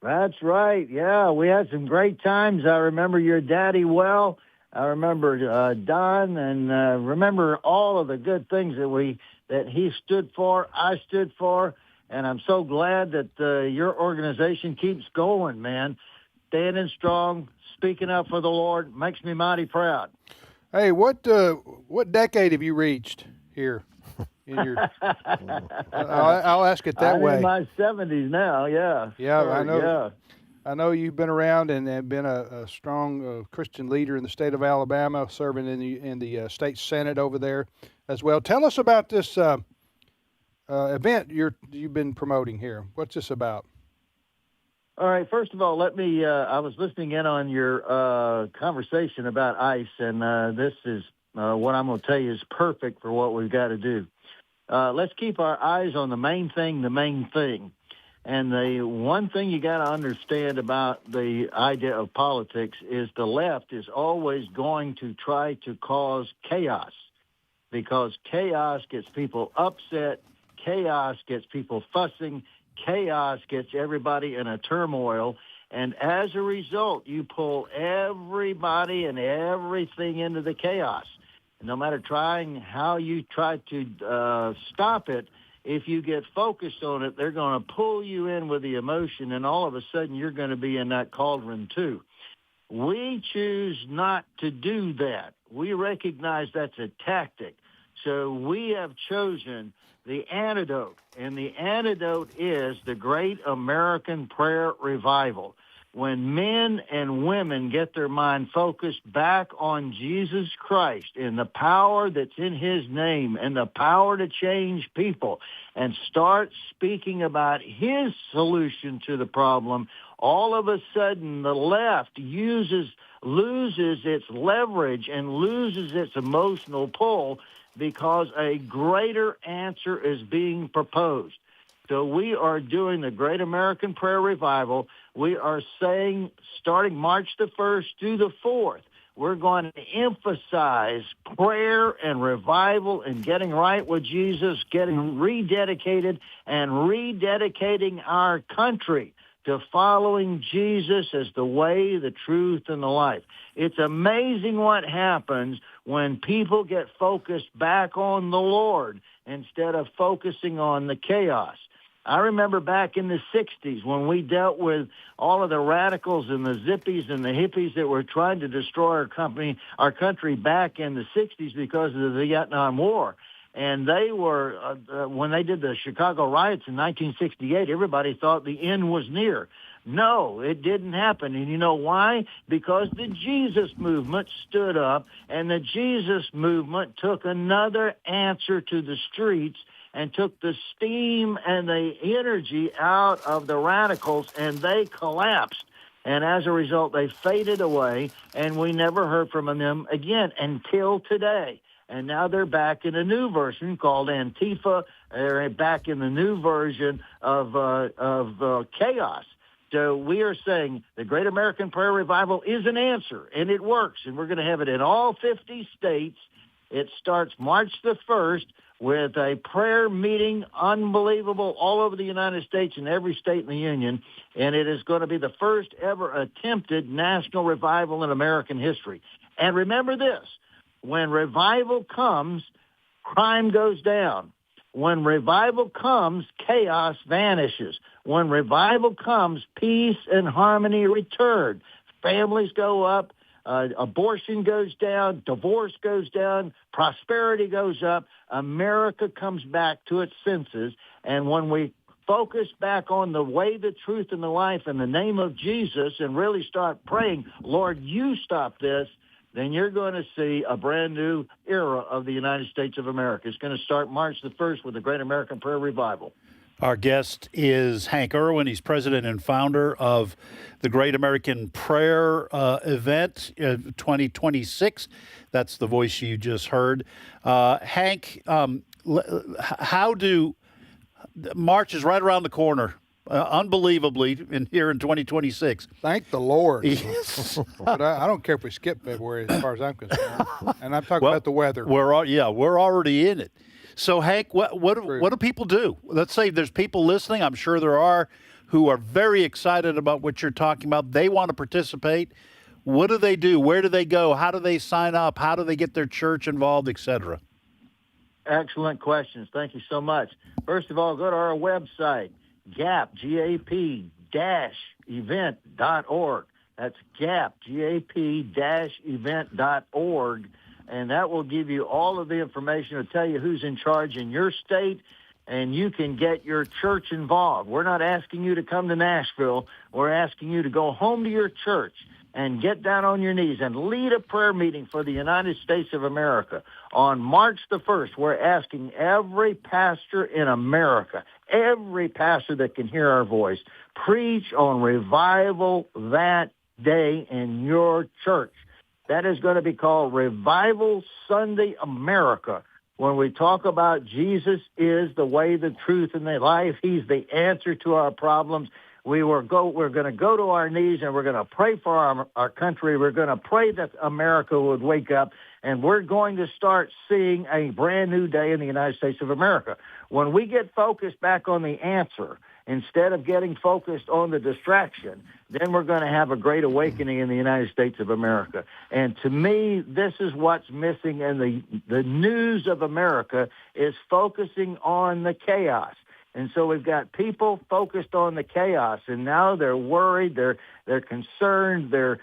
That's right. Yeah, we had some great times. I remember your daddy well. I remember Don, and remember all of the good things that he stood for, I stood for, and I'm so glad that your organization keeps going, man. Standing strong, speaking up for the Lord makes me mighty proud. Hey, what decade have you reached here? In your, I'll ask it that way. I'm in my 70s now. Yeah. Yeah, I know. Yeah. I know you've been around and have been a strong Christian leader in the state of Alabama, serving in the state senate over there as well. Tell us about this event you've been promoting here. What's this about? All right. First of all, let me. I was listening in on your conversation about ICE, and this is what I'm going to tell you is perfect for what we've got to do. Let's keep our eyes on the main thing. And the one thing you got to understand about the idea of politics is the left is always going to try to cause chaos, because chaos gets people upset, chaos gets people fussing, chaos gets everybody in a turmoil, and as a result, you pull everybody and everything into the chaos. And no matter how you try to stop it, if you get focused on it, they're going to pull you in with the emotion, and all of a sudden you're going to be in that cauldron too. We choose not to do that. We recognize that's a tactic. So we have chosen the antidote, and the antidote is the Great American Prayer Revival. When men and women get their mind focused back on Jesus Christ and the power that's in his name and the power to change people and start speaking about his solution to the problem, all of a sudden the left loses its leverage and loses its emotional pull, because a greater answer is being proposed. So we are doing the Great American Prayer Revival. We are saying, starting March the 1st through the 4th, we're going to emphasize prayer and revival and getting right with Jesus, getting rededicated and rededicating our country to following Jesus as the way, the truth, and the life. It's amazing what happens when people get focused back on the Lord instead of focusing on the chaos. I remember back in the 60s when we dealt with all of the radicals and the zippies and the hippies that were trying to destroy our country back in the 60s because of the Vietnam War. And they were, when they did the Chicago riots in 1968, everybody thought the end was near. No, it didn't happen. And you know why? Because the Jesus movement stood up, and the Jesus movement took another answer to the streets and took the steam and the energy out of the radicals, and they collapsed. And as a result, they faded away, and we never heard from them again until today. And now they're back in a new version called Antifa. They're back in the new version of chaos. So we are saying the Great American Prayer Revival is an answer, and it works. And we're going to have it in all 50 states. It starts March the 1st with a prayer meeting, unbelievable, all over the United States and every state in the Union. And it is going to be the first ever attempted national revival in American history. And remember this, when revival comes, crime goes down. When revival comes, chaos vanishes. When revival comes, peace and harmony return. Families go up. Abortion goes down, divorce goes down, prosperity goes up, America comes back to its senses, and when we focus back on the way, the truth, and the life in the name of Jesus and really start praying, Lord, you stop this, then you're going to see a brand new era of the United States of America. It's going to start March the 1st with the Great American Prayer Revival. Our guest is Hank Erwin. He's president and founder of the Great American Prayer event 2026. That's the voice you just heard. Hank, March is right around the corner, unbelievably, here in 2026. Thank the Lord. Yes. But I don't care if we skip February as far as I'm concerned. And I'm talking about the weather. We're already in it. So, Hank, what do people do? Let's say there's people listening, I'm sure there are, who are very excited about what you're talking about. They want to participate. What do they do? Where do they go? How do they sign up? How do they get their church involved, et cetera? Excellent questions. Thank you so much. First of all, go to our website, gap-event.org. That's gap-event.org. And that will give you all of the information to tell you who's in charge in your state, and you can get your church involved. We're not asking you to come to Nashville. We're asking you to go home to your church and get down on your knees and lead a prayer meeting for the United States of America. On March the 1st, we're asking every pastor in America, every pastor that can hear our voice, preach on revival that day in your church. That is going to be called Revival Sunday America. When we talk about Jesus is the way, the truth, and the life, he's the answer to our problems. We're going to go to our knees and we're going to pray for our country. We're going to pray that America would wake up, and we're going to start seeing a brand new day in the United States of America. When we get focused back on the answer, instead of getting focused on the distraction, then we're going to have a great awakening in the United States of America. And to me, this is what's missing in the news of America is focusing on the chaos. And so we've got people focused on the chaos, and now they're worried, they're concerned, they're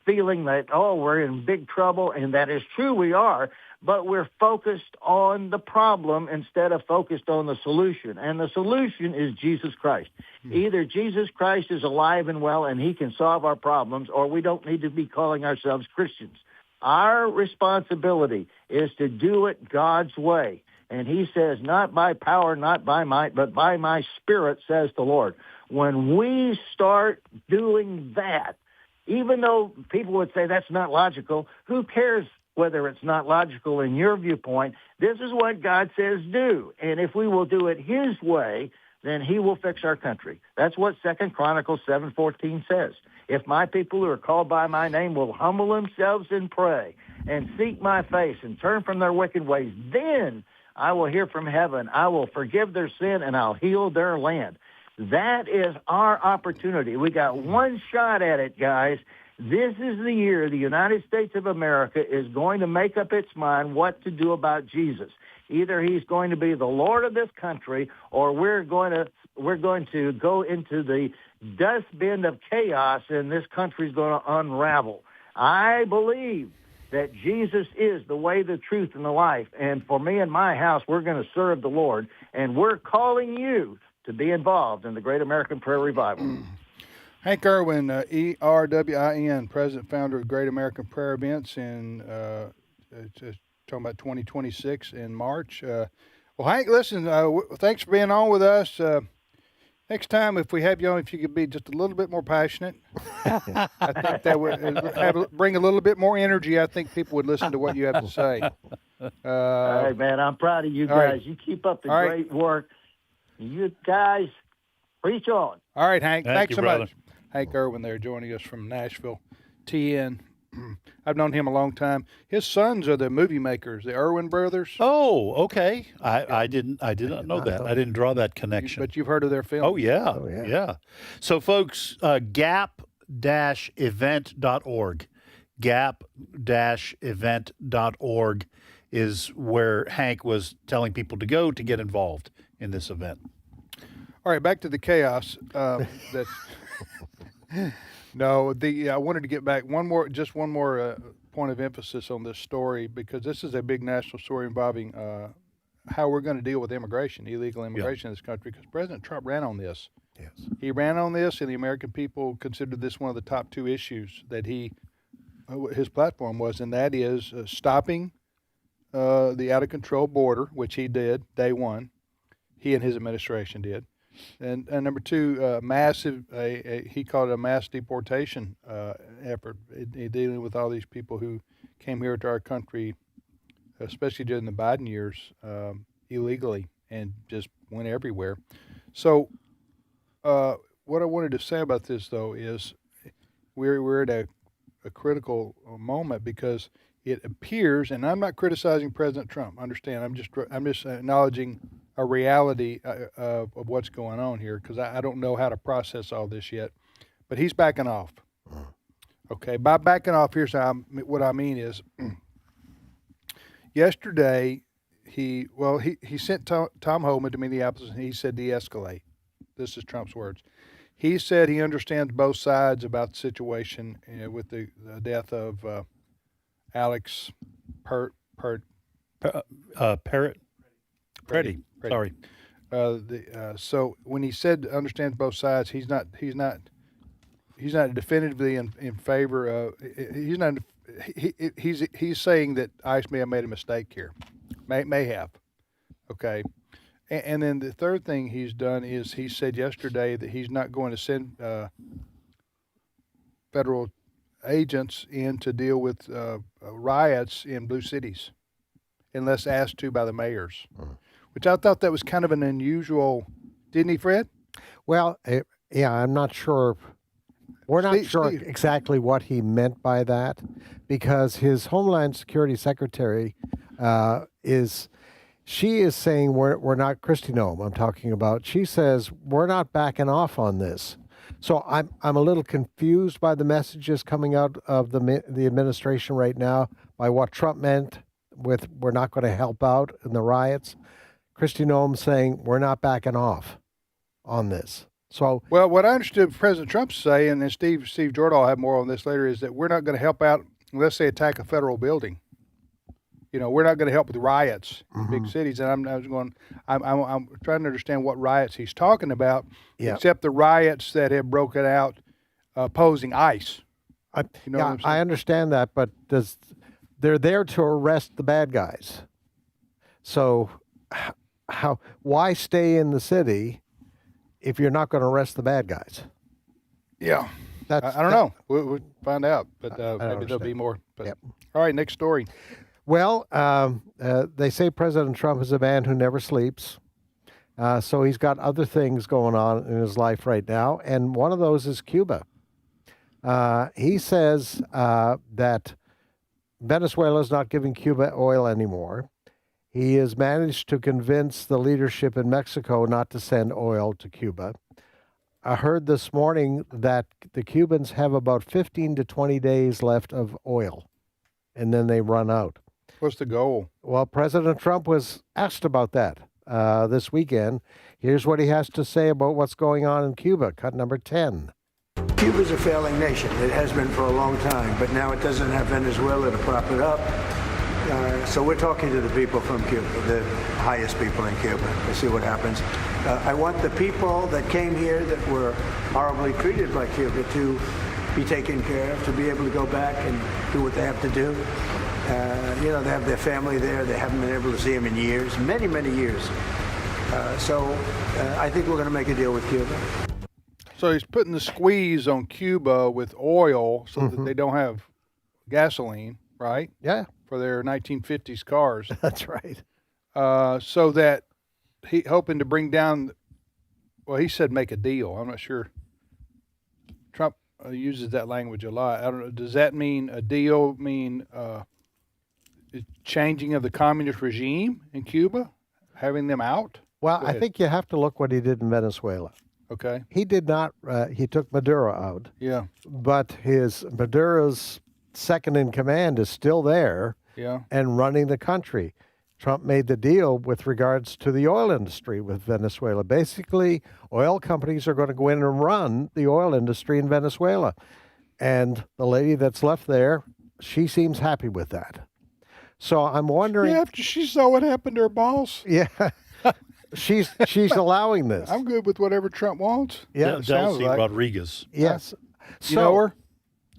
feeling that, oh, we're in big trouble, and that is true, we are, but we're focused on the problem instead of focused on the solution. And the solution is Jesus Christ. Either Jesus Christ is alive and well and he can solve our problems, or we don't need to be calling ourselves Christians. Our responsibility is to do it God's way. And he says, not by power, not by might, but by my Spirit, says the Lord. When we start doing that, even though people would say that's not logical, who cares whether it's not logical in your viewpoint? This is what God says do. And if we will do it his way, then he will fix our country. That's what 2 Chronicles 7:14 says. If my people who are called by my name will humble themselves and pray and seek my face and turn from their wicked ways, then I will hear from heaven. I will forgive their sin, and I'll heal their land. That is our opportunity. We got one shot at it, guys. This is the year the United States of America is going to make up its mind what to do about Jesus. Either he's going to be the Lord of this country, or we're going to go into the dustbin of chaos, and this country's going to unravel. I believe that Jesus is the way, the truth, and the life. And for me and my house, we're going to serve the Lord, and we're calling you to be involved in the Great American Prayer Revival. Hank Erwin, E-R-W-I-N, president, founder of Great American Prayer Events in talking about 2026 in March. Well, Hank, listen, thanks for being on with us. Next time, if we have you on, if you could be just a little bit more passionate, I think that would bring a little bit more energy. I think people would listen to what you have to say. All right, man, I'm proud of you guys. Right. You keep up the great work. You guys, preach on. All right, Hank. Thanks so brother. much. Hank Erwin there joining us from Nashville, TN. I've known him a long time. His sons are the movie makers, the Erwin brothers. Oh, okay. I did not know that. I didn't draw that connection. But you've heard of their film. Oh, yeah. So, folks, gap-event.org. Gap-event.org is where Hank was telling people to go to get involved in this event. All right, back to the chaos. No, I wanted to get back one more point of emphasis on this story, because this is a big national story involving how we're going to deal with immigration, illegal immigration in this country, because President Trump ran on this. Yes. He ran on this, and the American people considered this one of the top two issues that his platform was, and that is stopping the out-of-control border, which he did day one. He and his administration did. And number two, massive, he called it a mass deportation effort, dealing with all these people who came here to our country, especially during the Biden years, illegally, and just went everywhere. So what I wanted to say about this, though, is we're at a critical moment, because it appears, and I'm not criticizing President Trump, understand, I'm just acknowledging a reality of what's going on here, because I don't know how to process all this yet. But he's backing off. Okay, by backing off, here's what I mean is, yesterday he sent Tom Homan to Minneapolis, and he said de-escalate. This is Trump's words. He said he understands both sides about the situation with the death of Alex Pretty. Sorry. So when he said understands both sides, he's not definitively in favor of. He's saying that ICE may have made a mistake here, may have. Okay, and then the third thing he's done is he said yesterday that he's not going to send federal agents in to deal with riots in blue cities, unless asked to by the mayors. Which I thought that was kind of an unusual, didn't he, Fred? Well, yeah, I'm not sure. We're not sure exactly what he meant by that, because his Homeland Security Secretary is saying we're not, Kristi Noem I'm talking about. She says we're not backing off on this. So I'm a little confused by the messages coming out of the administration right now, by what Trump meant with we're not going to help out in the riots. Kristi Noem saying we're not backing off on this. So, well, what I understood President Trump say, and then Steve Jordan will have more on this later, is that we're not going to help out unless they attack a federal building. We're not going to help with riots in big cities. And I'm trying to understand what riots he's talking about, except the riots that have broken out opposing ICE. I understand that, but they're there to arrest the bad guys. So why stay in the city if you're not going to arrest the bad guys? Yeah. I don't know. We'll find out, but maybe there'll be more. But, all right, next story. Well, they say President Trump is a man who never sleeps. So he's got other things going on in his life right now, and one of those is Cuba. He says that Venezuela is not giving Cuba oil anymore. He has managed to convince the leadership in Mexico not to send oil to Cuba. I heard this morning that the Cubans have about 15 to 20 days left of oil, and then they run out. What's the goal? Well, President Trump was asked about that this weekend. Here's what he has to say about what's going on in Cuba. Cut number 10. Cuba's a failing nation. It has been for a long time, but now it doesn't have Venezuela to prop it up. So we're talking to the people from Cuba, the highest people in Cuba, to see what happens. I want the people that came here that were horribly treated by Cuba to be taken care of, to be able to go back and do what they have to do. They have their family there. They haven't been able to see them in years, many, many years. So I think we're going to make a deal with Cuba. So he's putting the squeeze on Cuba with oil so that they don't have gasoline, right? Yeah. For their 1950s cars. That's right. So that he hoping to bring down, well, he said make a deal. I'm not sure. Trump uses that language a lot. I don't know. Does that mean a deal mean changing of the communist regime in Cuba? Having them out? Well, I think you have to look what he did in Venezuela. Okay. He did not, he took Maduro out. Yeah. But Maduro's second in command is still there. Yeah. And running the country. Trump made the deal with regards to the oil industry with Venezuela. Basically, oil companies are going to go in and run the oil industry in Venezuela. And the lady that's left there, she seems happy with that. So I'm wondering. Yeah, after she saw what happened to her boss. Yeah. She's allowing this. I'm good with whatever Trump wants. Yeah. Delcy Rodriguez. Yes. You know her?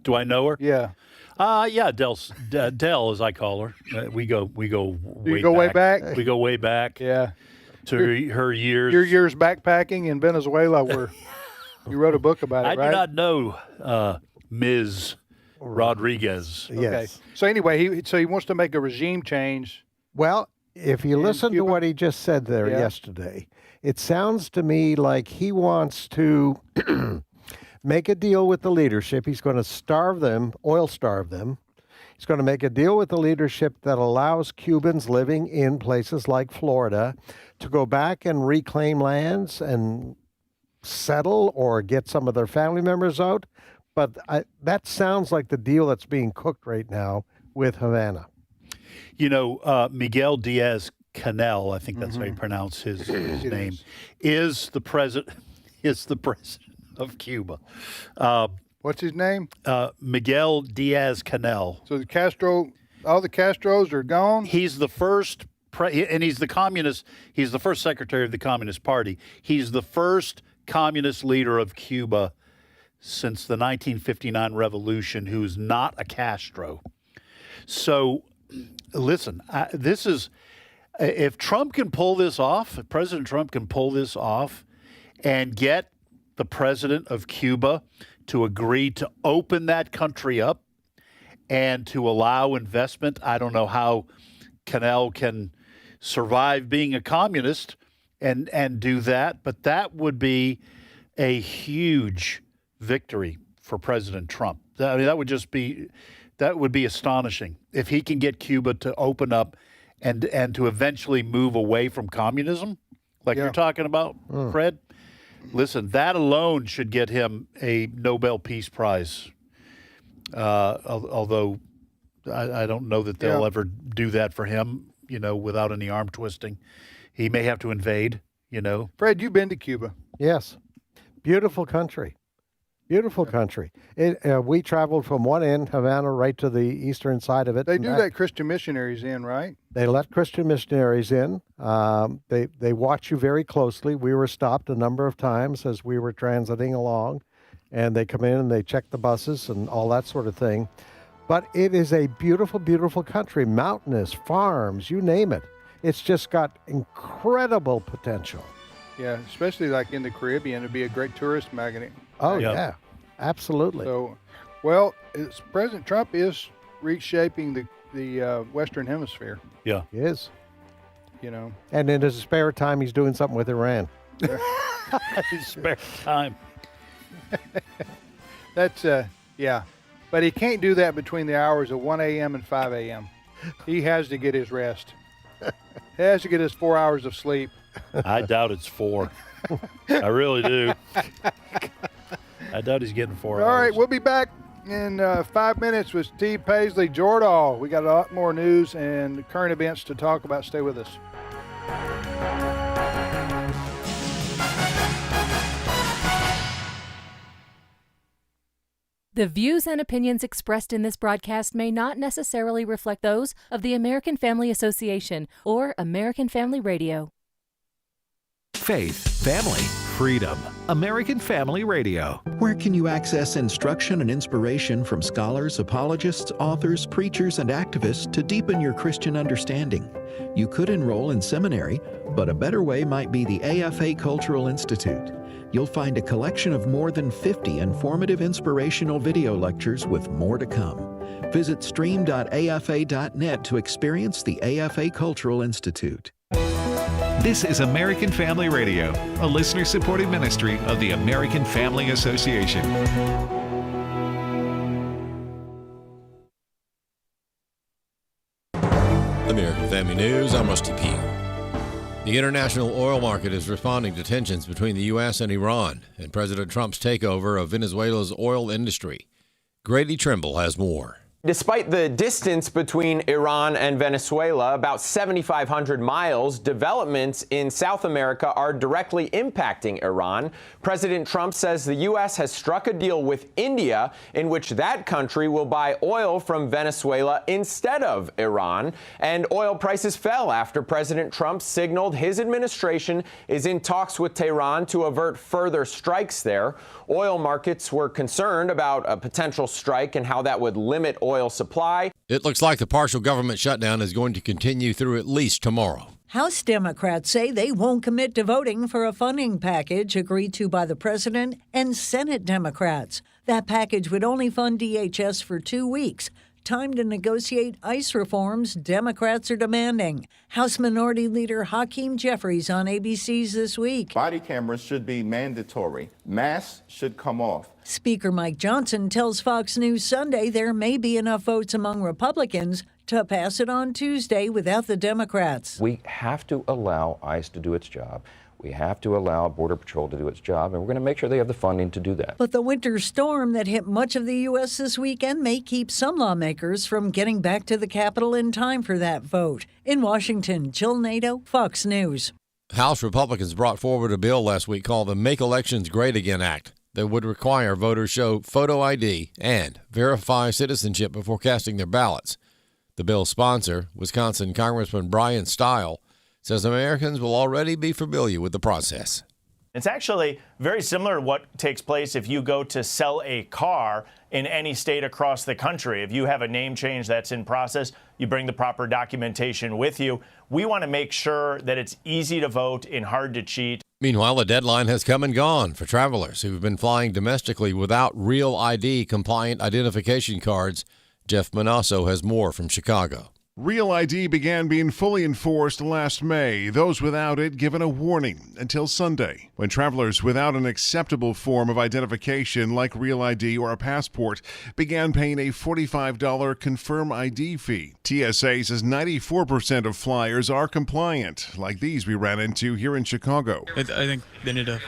Do I know her? Yeah. Yeah, Del, as I call her. We go way back. We go way back. Yeah. To her years. Your years backpacking in Venezuela, where you wrote a book about it, right? I do not know Ms. Rodriguez. Yes. Okay. So anyway, he wants to make a regime change. Well, if you listen to what he just said there yesterday, it sounds to me like he wants to make a deal with the leadership. He's going to starve them, oil starve them. He's going to make a deal with the leadership that allows Cubans living in places like Florida to go back and reclaim lands and settle or get some of their family members out. But that sounds like the deal that's being cooked right now with Havana. You know, Miguel Diaz-Canel, I think that's how you pronounce his name, is the president of Cuba. What's his name? Miguel Diaz-Canel. So all the Castros are gone? He's the first, and he's the communist, he's the first secretary of the Communist Party. He's the first communist leader of Cuba since the 1959 revolution who's not a Castro. So, listen, this is, if Trump can pull this off, if President Trump can pull this off and get the president of Cuba to agree to open that country up and to allow investment, I don't know how Canel can survive being a communist and do that, but that would be a huge victory for President Trump. I mean, that would be astonishing if he can get Cuba to open up and to eventually move away from communism, like you're talking about, Fred. Listen, that alone should get him a Nobel Peace Prize. Although I don't know that they'll ever do that for him, without any arm twisting. He may have to invade, Fred, you've been to Cuba. Yes. Beautiful country. Beautiful country. We traveled from one end, Havana, right to the eastern side of it. They do let Christian missionaries in, right? They let Christian missionaries in. They watch you very closely. We were stopped a number of times as we were transiting along, and they come in and they check the buses and all that sort of thing. But it is a beautiful, beautiful country. Mountainous, farms, you name it. It's just got incredible potential. Yeah, especially like in the Caribbean, it'd be a great tourist magnet. Oh, yeah, absolutely. So, well, President Trump is reshaping the Western Hemisphere. Yeah. He is. And in his spare time, he's doing something with Iran. His spare time. That's, yeah. But he can't do that between the hours of 1 a.m. and 5 a.m. He has to get his rest. He has to get his 4 hours of sleep. I doubt it's 4. I really do. I doubt he's getting 4 hours. All right, we'll be back In 5 minutes with Steve Paisley, Jordahl. We got a lot more news and current events to talk about. Stay with us. The views and opinions expressed in this broadcast may not necessarily reflect those of the American Family Association or American Family Radio. Faith, family, freedom. American Family Radio. Where can you access instruction and inspiration from scholars, apologists, authors, preachers, and activists to deepen your Christian understanding? You could enroll in seminary, but a better way might be the AFA Cultural Institute. You'll find a collection of more than 50 informative inspirational video lectures with more to come. Visit stream.afa.net to experience the AFA Cultural Institute. This is American Family Radio, a listener-supported ministry of the American Family Association. American Family News, I'm Rusty Pugh. The international oil market is responding to tensions between the U.S. and Iran and President Trump's takeover of Venezuela's oil industry. Grady Trimble has more. Despite the distance between Iran and Venezuela, about 7,500 miles, developments in South America are directly impacting Iran. President Trump says the U.S. has struck a deal with India in which that country will buy oil from Venezuela instead of Iran. And oil prices fell after President Trump signaled his administration is in talks with Tehran to avert further strikes there. Oil markets were concerned about a potential strike and how that would limit oil supply. It looks like the partial government shutdown is going to continue through at least tomorrow. House Democrats say they won't commit to voting for a funding package agreed to by the president and Senate Democrats. That package would only fund DHS for 2 weeks. Time to negotiate ICE reforms Democrats are demanding. House Minority Leader Hakeem Jeffries on ABC's This Week. Body cameras should be mandatory. Masks should come off. Speaker Mike Johnson tells Fox News Sunday there may be enough votes among Republicans to pass it on Tuesday without the Democrats. We have to allow ICE to do its job. We have to allow Border Patrol to do its job, and we're going to make sure they have the funding to do that. But the winter storm that hit much of the U.S. this weekend may keep some lawmakers from getting back to the Capitol in time for that vote. In Washington, Jill Nato, Fox News. House Republicans brought forward a bill last week called the Make Elections Great Again Act that would require voters show photo ID and verify citizenship before casting their ballots. The bill's sponsor, Wisconsin Congressman Brian Stile, says Americans will already be familiar with the process. It's actually very similar to what takes place if you go to sell a car in any state across the country. If you have a name change that's in process, you bring the proper documentation with you. We want to make sure that it's easy to vote and hard to cheat. Meanwhile, the deadline has come and gone for travelers who've been flying domestically without real ID compliant identification cards. Jeff Manasso has more from Chicago. Real ID began being fully enforced last May, those without it given a warning until Sunday, when travelers without an acceptable form of identification like Real ID or a passport began paying a $45 Confirm ID fee. TSA says 94% of flyers are compliant, like these we ran into here in Chicago. I think they need to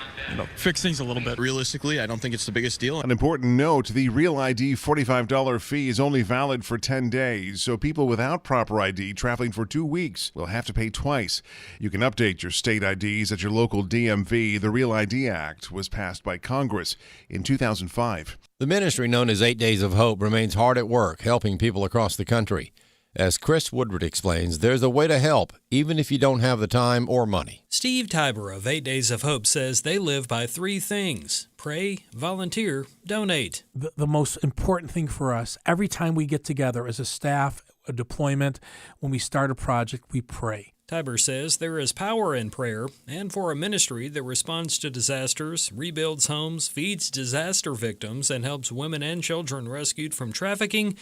fix things a little bit. Realistically, I don't think it's the biggest deal. An important note, the Real ID $45 fee is only valid for 10 days, so people without proper ID traveling for 2 weeks will have to pay twice. You can update your state IDs at your local DMV. The Real ID Act was passed by Congress in 2005. The ministry known as 8 Days of Hope remains hard at work helping people across the country. As Chris Woodward explains, there's a way to help, even if you don't have the time or money. Steve Tiber of 8 Days of Hope says they live by 3 things: pray, volunteer, donate. The most important thing for us, every time we get together as a staff, a deployment, when we start a project, we pray. Tiber says there is power in prayer, and for a ministry that responds to disasters, rebuilds homes, feeds disaster victims, and helps women and children rescued from trafficking,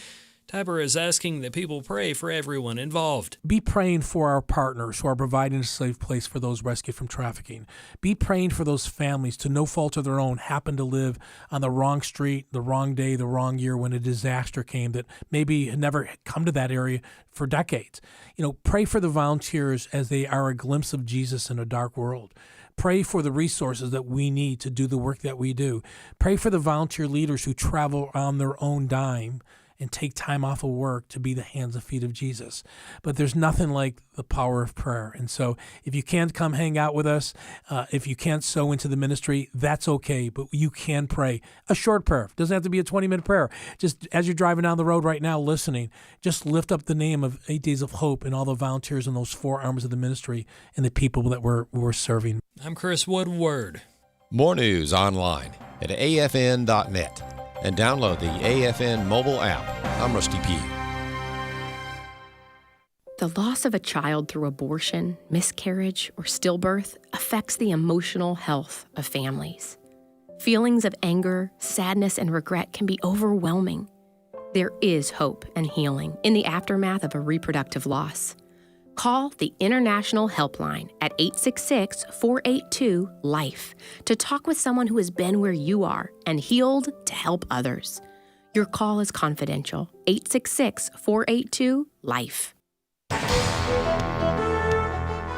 Tiber is asking that people pray for everyone involved. Be praying for our partners who are providing a safe place for those rescued from trafficking. Be praying for those families, to no fault of their own, happen to live on the wrong street, the wrong day, the wrong year when a disaster came that maybe had never come to that area for decades. Pray for the volunteers as they are a glimpse of Jesus in a dark world. Pray for the resources that we need to do the work that we do. Pray for the volunteer leaders who travel on their own dime and take time off of work to be the hands and feet of Jesus. But there's nothing like the power of prayer. And so if you can't come hang out with us, if you can't sow into the ministry, that's okay. But you can pray. A short prayer. It doesn't have to be a 20-minute prayer. Just as you're driving down the road right now listening, just lift up the name of 8 Days of Hope and all the volunteers in those 4 arms of the ministry and the people that we're serving. I'm Chris Woodward. More news online at afn.net. And download the AFN mobile app. I'm Rusty Pugh. The loss of a child through abortion, miscarriage, or stillbirth affects the emotional health of families. Feelings of anger, sadness, and regret can be overwhelming. There is hope and healing in the aftermath of a reproductive loss. Call the International Helpline at 866-482-LIFE to talk with someone who has been where you are and healed to help others. Your call is confidential. 866-482-LIFE.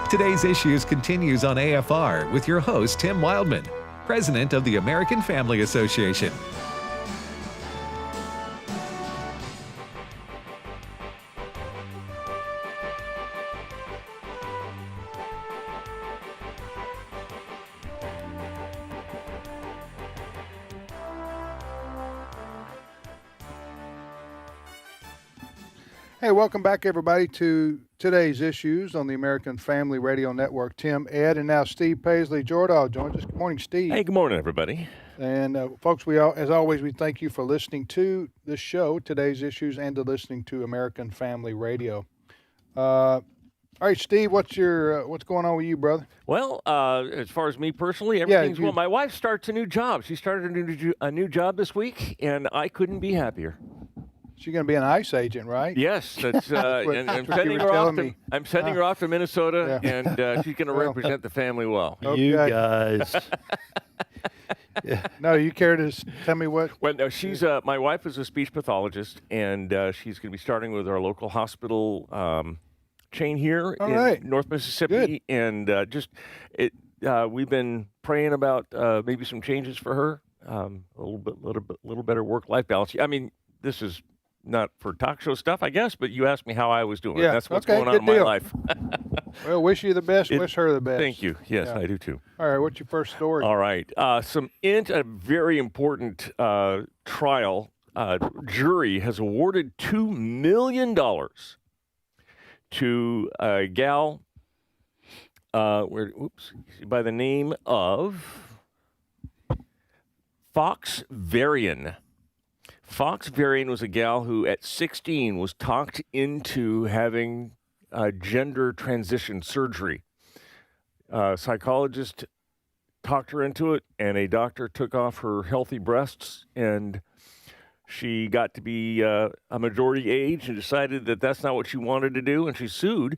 Today's Issues continues on AFR with your host, Tim Wildmon, President of the American Family Association. Hey, welcome back, everybody, to today's issues on the American Family Radio Network. Tim, Ed, and now Steve Paisley Jordahl joins us. Good morning, Steve. Hey, good morning, everybody. And folks, as always, we thank you for listening to this show, today's issues, and to listening to American Family Radio. All right, Steve, what's going on with you, brother? Well, as far as me personally, everything's well. My wife starts a new job. She started a new job this week, and I couldn't be happier. She's going to be an ICE agent, right? Yes, that's, and I'm sending her off to Minnesota, and she's going to represent the family well. Okay. You guys. Yeah. No, you care to tell me what? Well, no, my wife is a speech pathologist, and she's going to be starting with our local hospital chain here in North Mississippi. Good. And we've been praying about maybe some changes for her, a little better work-life balance. I mean, this is not for talk show stuff, I guess, but you asked me how I was doing. Yeah, that's what's going on in my life. Well, wish you the best. Wish her the best. Thank you. Yes, I do too. All right, what's your first story? All right. A very important trial. Jury has awarded $2 million to a gal by the name of Fox Varian. Fox Varian was a gal who, at 16, was talked into having gender transition surgery. A psychologist talked her into it, and a doctor took off her healthy breasts, and she got to be a majority age and decided that that's not what she wanted to do, and she sued,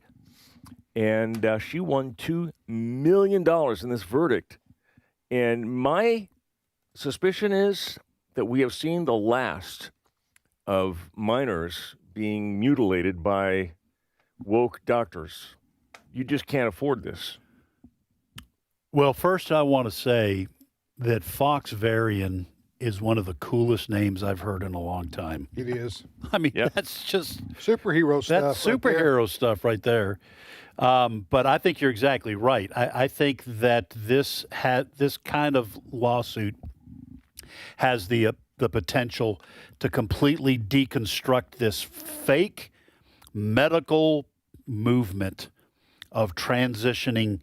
and she won $2 million in this verdict. And my suspicion is that we have seen the last of minors being mutilated by woke doctors. You just can't afford this. Well, first I want to say that Fox Varian is one of the coolest names I've heard in a long time. It is. I mean, that's just superhero stuff. That's superhero stuff right there. But I think you're exactly right. I think that this kind of lawsuit has the potential to completely deconstruct this fake medical movement of transitioning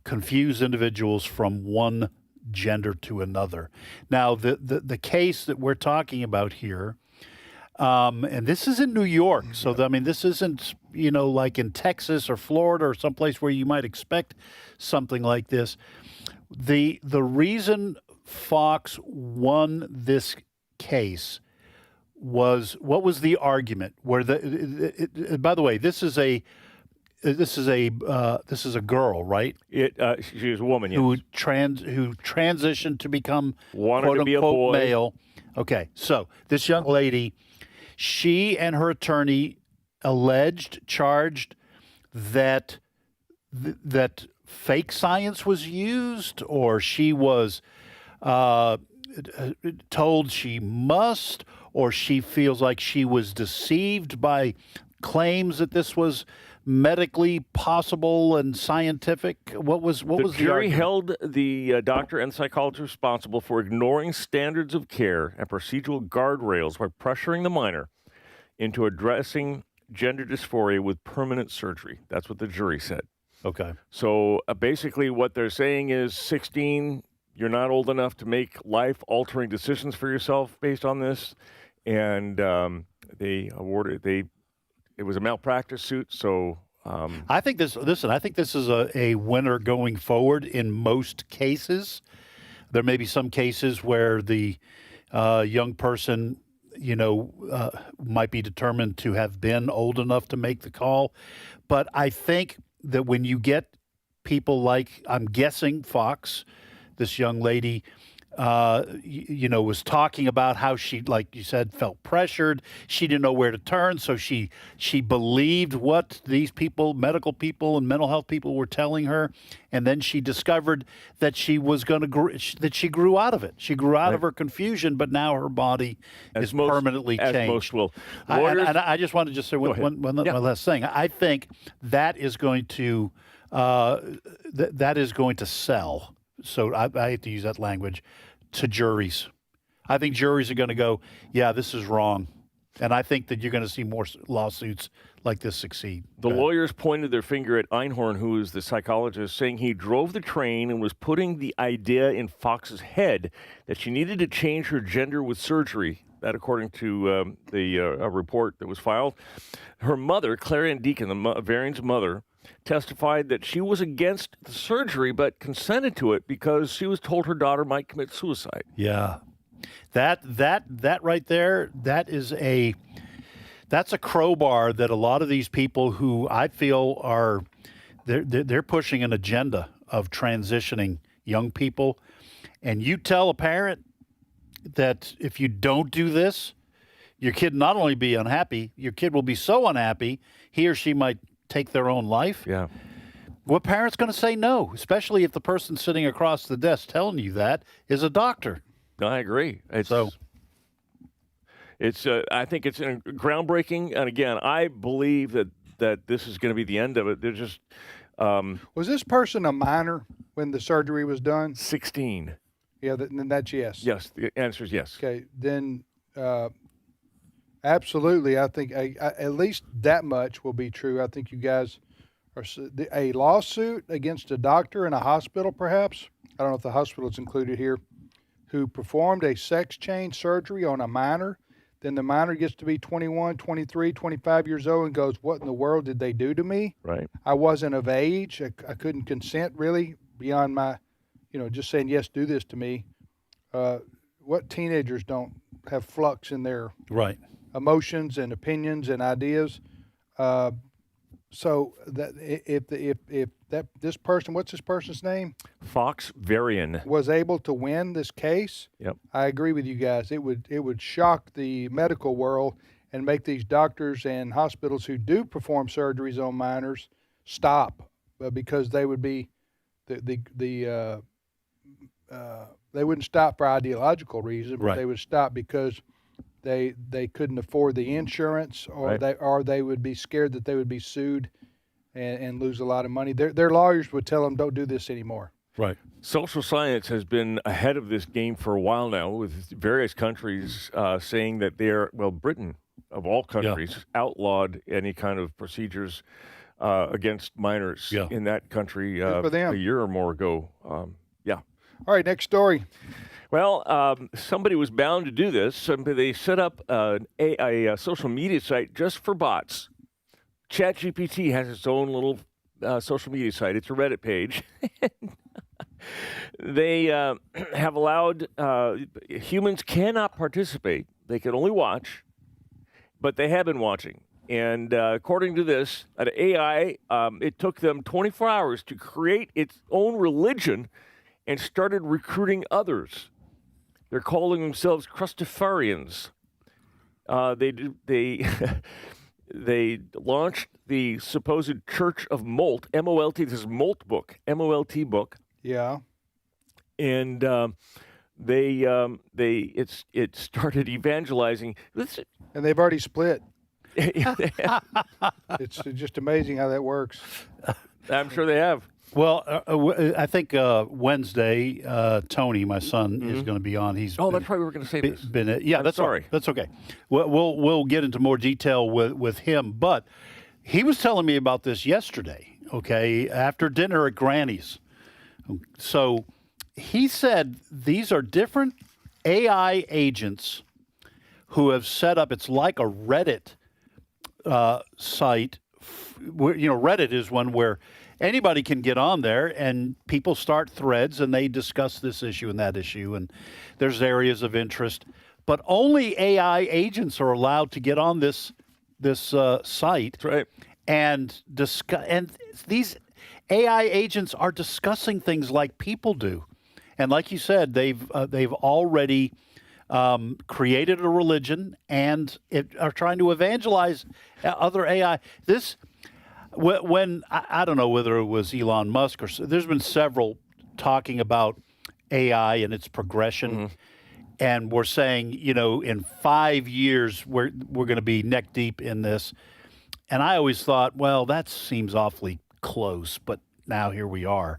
confused individuals from one gender to another. Now, the case that we're talking about here, and this is in New York, so this isn't like in Texas or Florida or someplace where you might expect something like this. The reason Fox won this case was, what was the argument? By the way, this is a girl, right? She was a woman, yes. Who transitioned to become wanted quote to be unquote a boy. Male. Okay, so this young lady, she and her attorney charged that fake science was used, or she was told she must, or she feels like she was deceived by claims that this was medically possible and scientific. What was the the jury argument? held the doctor and psychologist responsible for ignoring standards of care and procedural guardrails by pressuring the minor into addressing gender dysphoria with permanent surgery. That's what the jury said. Okay. So basically what they're saying is 16, you're not old enough to make life-altering decisions for yourself based on this. And it was a malpractice suit, so... I think this is a winner going forward in most cases. There may be some cases where the young person, might be determined to have been old enough to make the call. But I think that when you get people like, I'm guessing Fox, this young lady, was talking about how she, like you said, felt pressured. She didn't know where to turn, so she believed what these people, medical people and mental health people, were telling her, and then she discovered that she was going to that she grew out of it. She grew out of her confusion, but now her body is permanently changed. As most will. I just want to say one last thing. I think that is going to that is going to sell. So I hate to use that language, to juries. I think juries are going to go, yeah, this is wrong. And I think that you're going to see more lawsuits like this succeed. The lawyers pointed their finger at Einhorn, who is the psychologist, saying he drove the train and was putting the idea in Fox's head that she needed to change her gender with surgery. That, according to a report that was filed. Her mother, Clarion Deacon, Varian's mother, testified that she was against the surgery but consented to it because she was told her daughter might commit suicide. Yeah. That right there, that's a crowbar that a lot of these people who I feel are they're pushing an agenda of transitioning young people. And you tell a parent that if you don't do this, your kid not only be unhappy, your kid will be so unhappy, he or she might take their own life. Yeah. What parent's going to say no, especially if the person sitting across the desk telling you that is a doctor? No, I agree. I think it's groundbreaking. And again, I believe that this is going to be the end of it. They're just... was this person a minor when the surgery was done? 16. Yeah, then that's yes. Yes, the answer is yes. Okay, then absolutely, I think at least that much will be true. I think you guys are a lawsuit against a doctor in a hospital, perhaps. I don't know if the hospital is included here, who performed a sex change surgery on a minor. Then the minor gets to be 21, 23, 25 years old and goes, what in the world did they do to me? Right. I wasn't of age. I couldn't consent really beyond my, just saying, yes, do this to me. What teenagers don't have flux in their emotions and opinions and ideas? So that if this person, what's this person's name? Fox Varian, was able to win this case. Yep. I agree with you guys. It would shock the medical world and make these doctors and hospitals who do perform surgeries on minors stop, because they would be they wouldn't stop for ideological reasons, but they would stop because they couldn't afford the insurance, or they would be scared that they would be sued and lose a lot of money. Their lawyers would tell them, don't do this anymore. Right. Social science has been ahead of this game for a while now, with various countries saying that Britain, of all countries, outlawed any kind of procedures against minors in that country a year or more ago. All right, next story. Well, somebody was bound to do this. They set up a social media site just for bots. ChatGPT has its own little social media site. It's a Reddit page. They have allowed humans cannot participate. They can only watch, but they have been watching. And according to this, an AI, it took them 24 hours to create its own religion and started recruiting others. They're calling themselves Crustafarians. they launched the supposed Church of Molt, M-O-L-T. This is Molt book, M-O-L-T book. Yeah. And it started evangelizing. And they've already split. It's just amazing how that works. I'm sure they have. Well, I think Wednesday, Tony, my son, is going to be on. That's right. We were going to say this. That's sorry. That's okay. We'll get into more detail with him, but he was telling me about this yesterday. Okay, after dinner at Granny's. So he said these are different AI agents who have set up. It's like a Reddit site. Reddit is one where anybody can get on there and people start threads and they discuss this issue and that issue, and there's areas of interest. But only AI agents are allowed to get on this site. That's right. And discuss. And these AI agents are discussing things like people do, and like you said, they've already created a religion and are trying to evangelize other AI. When I don't know whether it was Elon Musk or there's been several talking about AI and its progression, and we're saying in 5 years we're going to be neck deep in this, and I always thought, well, that seems awfully close, but now here we are,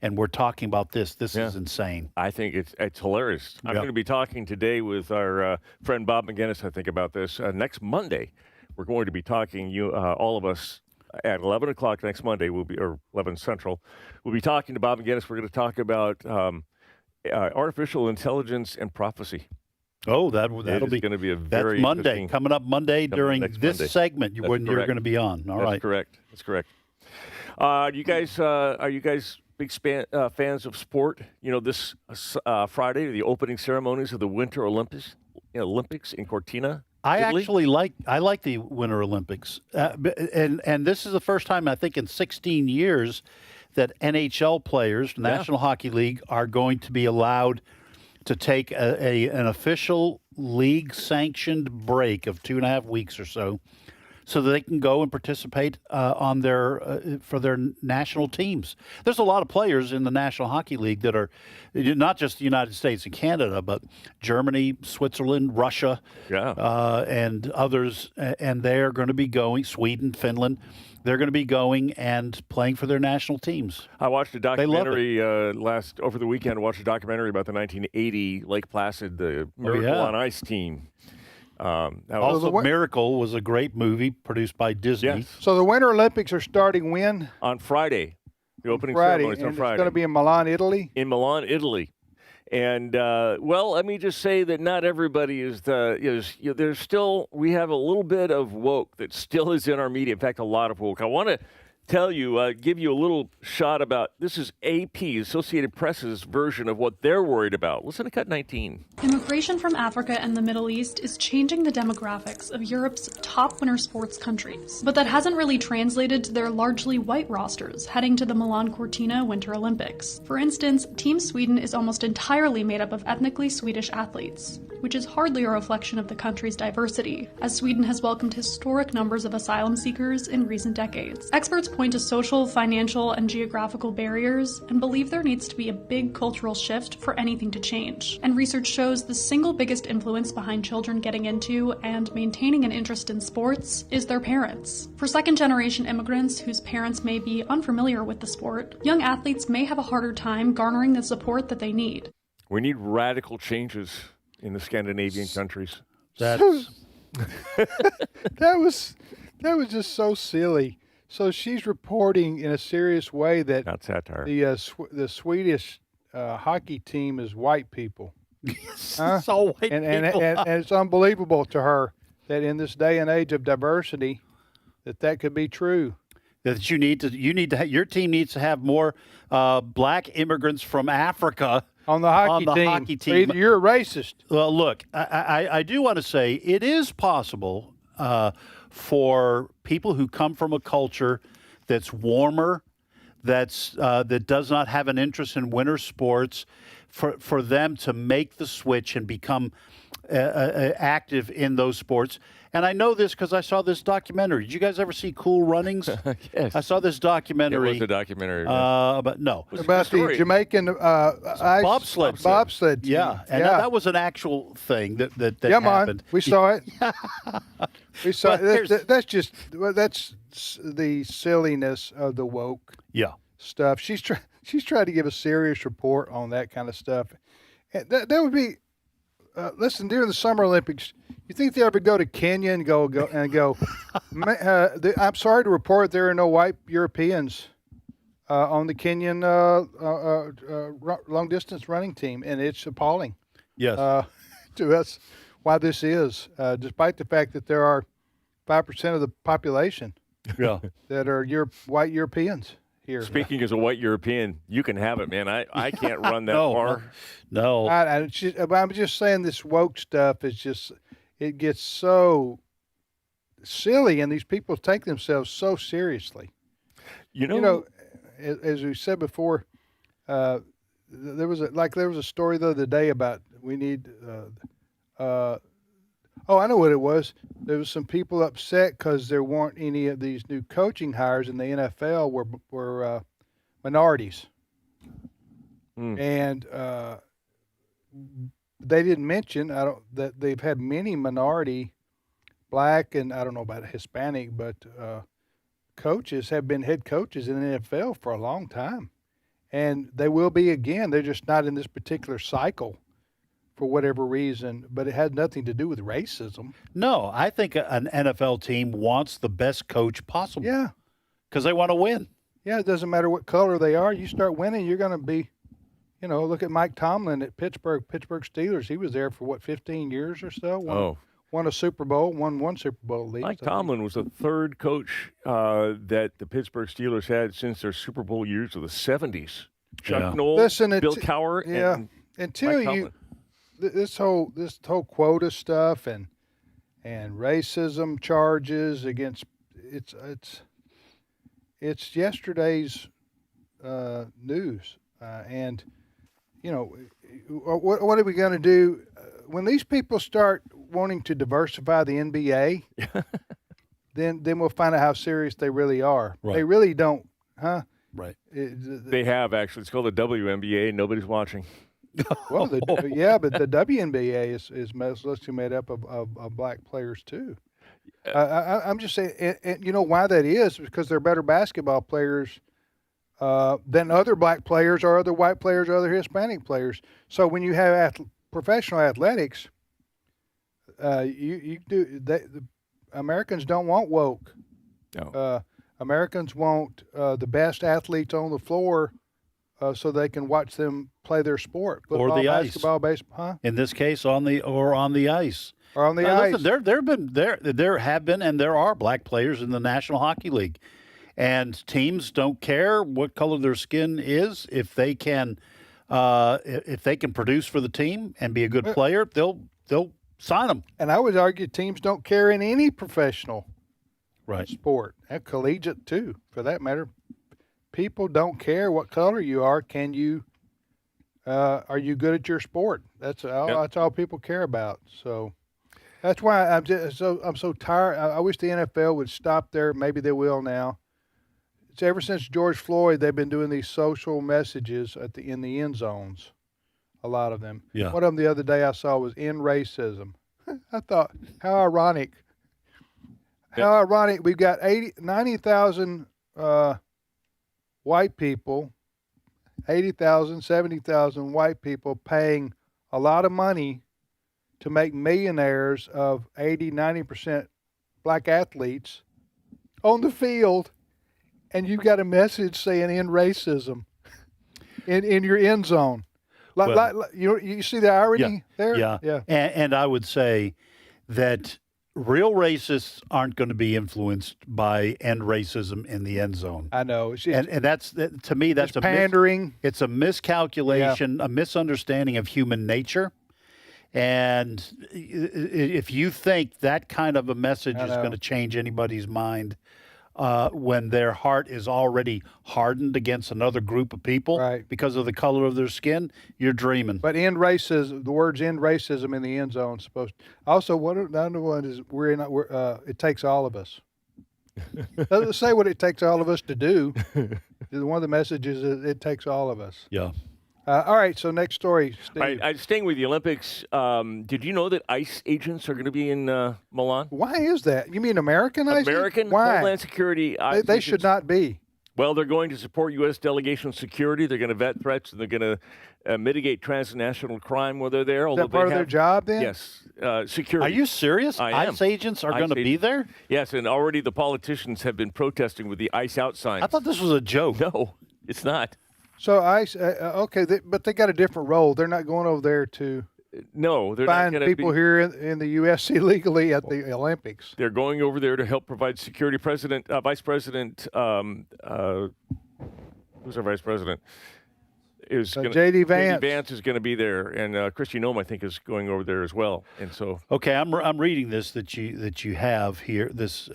and we're talking about this. This is insane. I think it's hilarious. I'm going to be talking today with our friend Bob McGinnis, I think, about this. Next Monday, we're going to be talking, all of us, at 11 o'clock next Monday, or 11 Central, we'll be talking to Bob McGinnis. We're going to talk about artificial intelligence and prophecy. Oh, that'll be going to be a very that's Monday, coming up Monday during this Monday. Segment when you're going to be on. All right. That's correct. Are you guys big fans of sport? This Friday, the opening ceremonies of the Winter Olympics in Cortina. I Italy? actually like the Winter Olympics, and this is the first time I think in 16 years that NHL players, National Hockey League, are going to be allowed to take an official league-sanctioned break of 2.5 weeks or so that they can go and participate for their national teams. There's a lot of players in the National Hockey League that are not just the United States and Canada, but Germany, Switzerland, Russia, and others. And they're going to be going, Sweden, Finland. They're going to be going and playing for their national teams. I watched a documentary over the weekend. I watched a documentary about the 1980 Lake Placid, the Miracle on Ice team. Miracle was a great movie produced by Disney. Yes. So the Winter Olympics are starting when? On Friday. The opening ceremony is on Friday. It's going to be in Milan, Italy? In Milan, Italy. And, let me just say that not everybody there's still, we have a little bit of woke that still is in our media. In fact, a lot of woke. I want to tell you, give you a little shot about, this is AP, Associated Press's version of what they're worried about. Listen to Cut 19. Immigration from Africa and the Middle East is changing the demographics of Europe's top winter sports countries. But that hasn't really translated to their largely white rosters heading to the Milan Cortina Winter Olympics. For instance, Team Sweden is almost entirely made up of ethnically Swedish athletes, which is hardly a reflection of the country's diversity, as Sweden has welcomed historic numbers of asylum seekers in recent decades. Experts point to social, financial, and geographical barriers and believe there needs to be a big cultural shift for anything to change. And research shows the single biggest influence behind children getting into and maintaining an interest in sports is their parents. For second-generation immigrants whose parents may be unfamiliar with the sport, young athletes may have a harder time garnering the support that they need. We need radical changes in the Scandinavian countries. That was just so silly. So she's reporting in a serious way that the Swedish hockey team is white people. It's all white people. And it's unbelievable to her that in this day and age of diversity, that could be true. That your team needs to have more black immigrants from Africa on the hockey team. Either you're a racist. Well, look, I do want to say it is possible for people who come from a culture that's warmer, that does not have an interest in winter sports, for them to make the switch and become active in those sports. And I know this because I saw this documentary. Did you guys ever see Cool Runnings? Yes. I saw this documentary. It was a documentary. But no. About the Jamaican ice bobsled. team. Yeah, and that was an actual thing that yeah, happened. We saw it. We saw it. That's the silliness of the woke stuff. She's tried to give a serious report on that kind of stuff. And that would be listen, during the Summer Olympics, you think they ever go to Kenya and go? I'm sorry to report there are no white Europeans on the Kenyan long distance running team, and it's appalling. Yes, to us, why this is, despite the fact that there are 5% of the population, that are white Europeans. Here. Speaking as a white European, you can have it, man. I can't run that far. No. I'm just saying this woke stuff is just, it gets so silly, and these people take themselves so seriously. You know, as we said before, there was a story the other day about we need. I know what it was. There was some people upset because there weren't any of these new coaching hires in the NFL were minorities, and they didn't mention that they've had many minority, black, and I don't know about Hispanic, but coaches have been head coaches in the NFL for a long time, and they will be again. They're just not in this particular cycle. For whatever reason, but it had nothing to do with racism. No, I think an NFL team wants the best coach possible. Yeah. Because they want to win. Yeah, it doesn't matter what color they are. You start winning, you're going to be, look at Mike Tomlin at Pittsburgh Steelers. He was there for, 15 years or so? Won a Super Bowl, won one Super Bowl league. Mike Tomlin was the third coach that the Pittsburgh Steelers had since their Super Bowl years of the 70s. Chuck Noll, Bill Cowher, and until Mike Tomlin. This whole quota stuff and racism charges against it's yesterday's news, and what are we going to do when these people start wanting to diversify the NBA? then we'll find out how serious they really are. Right. They really don't, huh? Right. They have actually. It's called the WNBA. Nobody's watching. Well, but the WNBA is mostly made up of black players too. I'm just saying, and you know why that is? Because they're better basketball players than other black players or other white players or other Hispanic players. So when you have professional athletics, the Americans don't want woke. No. Americans want the best athletes on the floor. So they can watch them play their sport, football, or the basketball, ice. Baseball. Huh? In this case, on the ice. Or on the ice. Listen, there have been and there are black players in the National Hockey League, and teams don't care what color their skin is if they can produce for the team and be a good player, they'll sign them. And I would argue teams don't care in any professional sport, and collegiate too, for that matter. People don't care what color you are. Can you? Are you good at your sport? That's all people care about. So that's why I'm so tired. I wish the NFL would stop there. Maybe they will now. It's ever since George Floyd, they've been doing these social messages in the end zones. A lot of them. Yeah. One of them the other day I saw was "End racism." I thought, how ironic. How ironic. We've got 90,000. White people, 80,000, 70,000 white people paying a lot of money to make millionaires of 80, 90% black athletes on the field, and you've got a message saying end racism in your end zone. You see the irony there? Yeah. And I would say that real racists aren't going to be influenced by end racism in the end zone. I know. And that's, to me, that's pandering. It's a miscalculation, a misunderstanding of human nature. And if you think that kind of a message is going to change anybody's mind, when their heart is already hardened against another group of people because of the color of their skin, you're dreaming. But end racism, the words "end racism" in the end zone is supposed. Also, the other one is it takes all of us. Doesn't say what it takes all of us to do. One of the messages is it takes all of us. Yeah. All right, so next story, Steve. All right, staying with the Olympics, did you know that ICE agents are going to be in Milan? Why is that? You mean American ICE? American Why? Homeland Security ICE They should not be. Well, they're going to support U.S. delegation security. They're going to vet threats, and they're going to mitigate transnational crime while they're there. Is that part of their job then? Yes. Security. Are you serious? I am. ICE agents are going to be there? Yes, and already the politicians have been protesting with the ICE out signs. I thought this was a joke. No, it's not. So ICE, okay, but they got a different role. They're not going over there to no, they're find not going to people here in the U.S. illegally at the Olympics. They're going over there to help provide security. Vice President, who's our Vice President? J.D. Vance. J.D. Vance is going to be there, and Kristi Noem, I think, is going over there as well. And so, okay, I'm reading this that you have here. This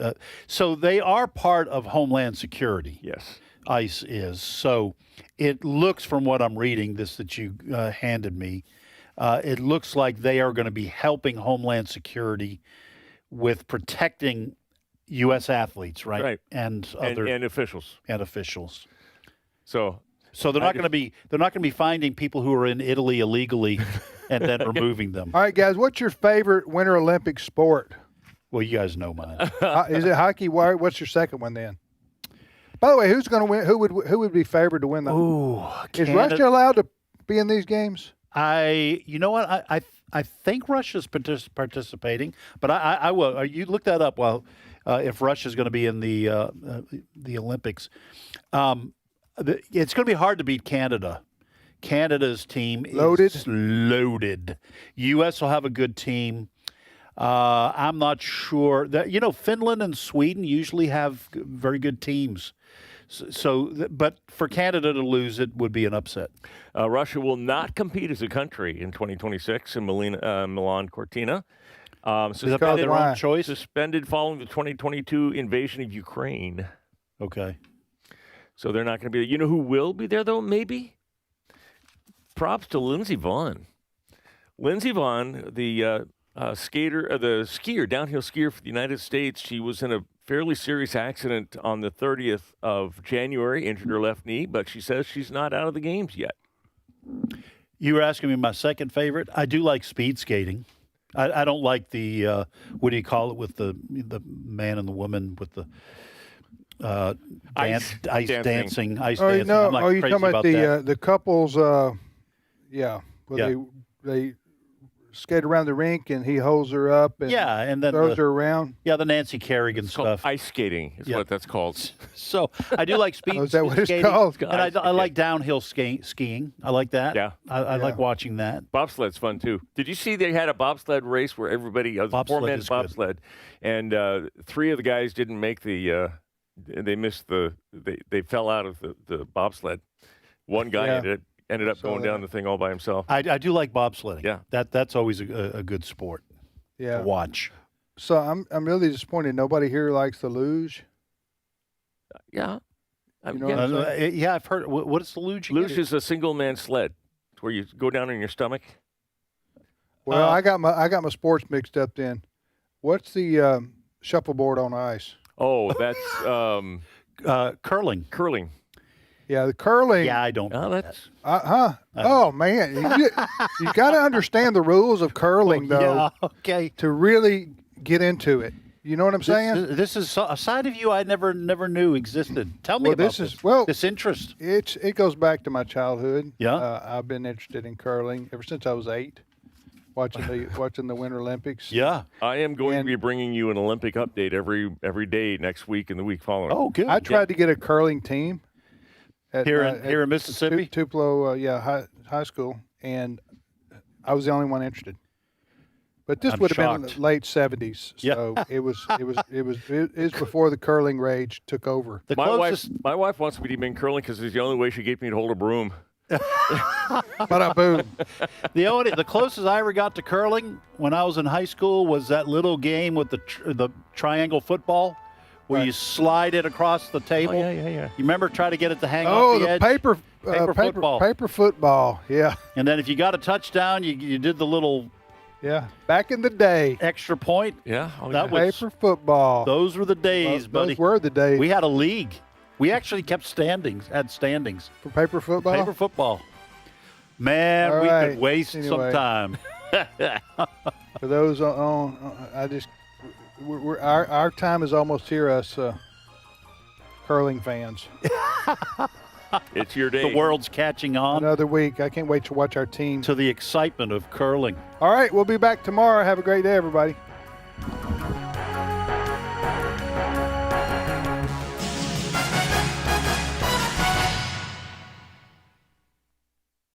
so they are part of Homeland Security. Yes, ICE is. So it looks, from what I'm reading, this that you handed me, it looks like they are going to be helping Homeland Security with protecting U.S. athletes, right? Right. And officials. And officials. So they're not going to be finding people who are in Italy illegally and then removing them. All right, guys, what's your favorite Winter Olympic sport? Well, you guys know mine. Is it hockey? What's your second one then? By the way, who's going to win? Who would be favored to win the? Ooh, is Russia allowed to be in these games? You know what? I think Russia's participating, but I will. You look that up. Well, if Russia's going to be in the Olympics, it's going to be hard to beat Canada. Canada's team is loaded. U.S. will have a good team. I'm not sure that Finland and Sweden usually have very good teams. But for Canada to lose it would be an upset. Russia will not compete as a country in 2026 in Milan Cortina. Is that by their own choice? Suspended following the 2022 invasion of Ukraine. Okay. So they're not going to be there. You know who will be there, though, maybe? Props to Lindsey Vonn. Lindsey Vonn, the skier, downhill skier for the United States, she was in a fairly serious accident on the 30th of January, injured her left knee, but she says she's not out of the games yet. You were asking me my second favorite. I do like speed skating. I don't like the, what do you call it, with the man and the woman with the ice dancing. Are you talking about the couples? They skate around the rink and he holds her up and and then throws her around. Yeah, the Nancy Kerrigan stuff. Ice skating is what that's called. So I do like speed. Is that what skating, it's called? And I like downhill skiing. I like that. Yeah, I like watching that. Bobsled's fun too. Did you see they had a bobsled race where everybody, four-man bobsled, and three of the guys didn't make the. They missed they fell out of the bobsled. One guy ended up going down the thing all by himself. I do like bobsledding. Yeah, that's always a good sport. Yeah, to watch. So I'm really disappointed. Nobody here likes the luge. Yeah, I've heard. What is the luge? Luge is a single man sled. It's where you go down on your stomach. Well, I got my sports mixed up. Then, what's the shuffleboard on ice? Oh, that's curling. Curling. Yeah, the curling. Yeah, I don't. Oh, that's. Oh man, you got to understand the rules of curling, though. Yeah, okay. To really get into it, you know what I'm saying? This is a side of you I never knew existed. Tell me about this. This interest. It goes back to my childhood. Yeah, I've been interested in curling ever since I was 8. Watching the Winter Olympics. Yeah, I am going to be bringing you an Olympic update every day next week and the week following. Oh, good. I tried to get a curling team here in Mississippi, Tupelo, high school, and I was the only one interested. But this would have been in the late 70s, so it was before the curling rage took over. My wife wants me to be in curling because it's the only way she gets me to hold a broom. Boom. The closest I ever got to curling when I was in high school was that little game with the triangle football, where you slide it across the table. Oh, yeah. You remember try to get it to hang Oh, off the the edge? paper football. Paper football. Yeah. And then if you got a touchdown, you did the little back in the day. extra point. Yeah. That was Paper football. Those were the days, buddy. Those were the days. We had a league. We actually kept standings for paper football. Paper football. Man, All we right. could waste some Anyway. time. For those our time is almost here, us curling fans. It's your day. The world's catching on. Another week. I can't wait to watch our team. To the excitement of curling. All right, we'll be back tomorrow. Have a great day, everybody.